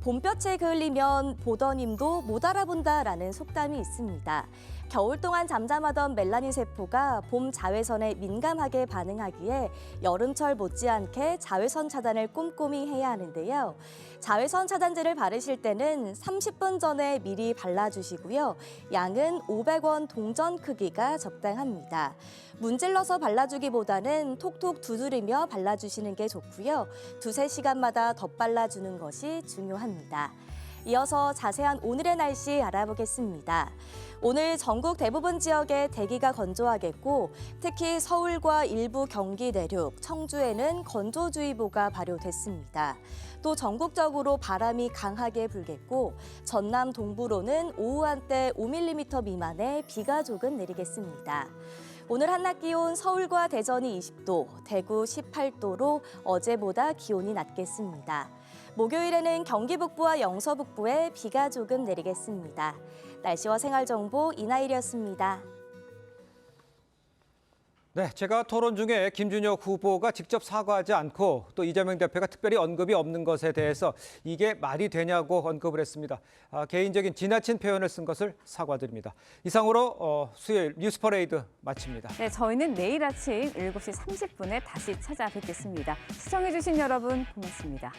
[SPEAKER 10] 봄볕에 그을리면 보던 힘도 못 알아본다라는 속담이 있습니다. 겨울 동안 잠잠하던 멜라닌 세포가 봄 자외선에 민감하게 반응하기에 여름철 못지않게 자외선 차단을 꼼꼼히 해야 하는데요. 자외선 차단제를 바르실 때는 30분 전에 미리 발라주시고요. 양은 500원 동전 크기가 적당합니다. 문질러서 발라주기보다는 톡톡 두드리며 발라주시는 게 좋고요. 2~3시간마다 덧발라주는 것이 중요합니다. 이어서 자세한 오늘의 날씨 알아보겠습니다. 오늘 전국 대부분 지역에 대기가 건조하겠고 특히 서울과 일부 경기 내륙, 청주에는 건조주의보가 발효됐습니다. 또 전국적으로 바람이 강하게 불겠고 전남 동부로는 오후 한때 5mm 미만의 비가 조금 내리겠습니다. 오늘 한낮 기온 서울과 대전이 20도, 대구 18도로 어제보다 기온이 낮겠습니다. 목요일에는 경기 북부와 영서 북부에 비가 조금 내리겠습니다. 날씨와 생활정보 이나일이었습니다.
[SPEAKER 1] 네, 제가 토론 중에 김준혁 후보가 직접 사과하지 않고 또 이재명 대표가 특별히 언급이 없는 것에 대해서 이게 말이 되냐고 언급을 했습니다. 개인적인 지나친 표현을 쓴 것을 사과드립니다. 이상으로 수요일 뉴스퍼레이드 마칩니다.
[SPEAKER 2] 네, 저희는 내일 아침 7시 30분에 다시 찾아뵙겠습니다. 시청해주신 여러분 고맙습니다.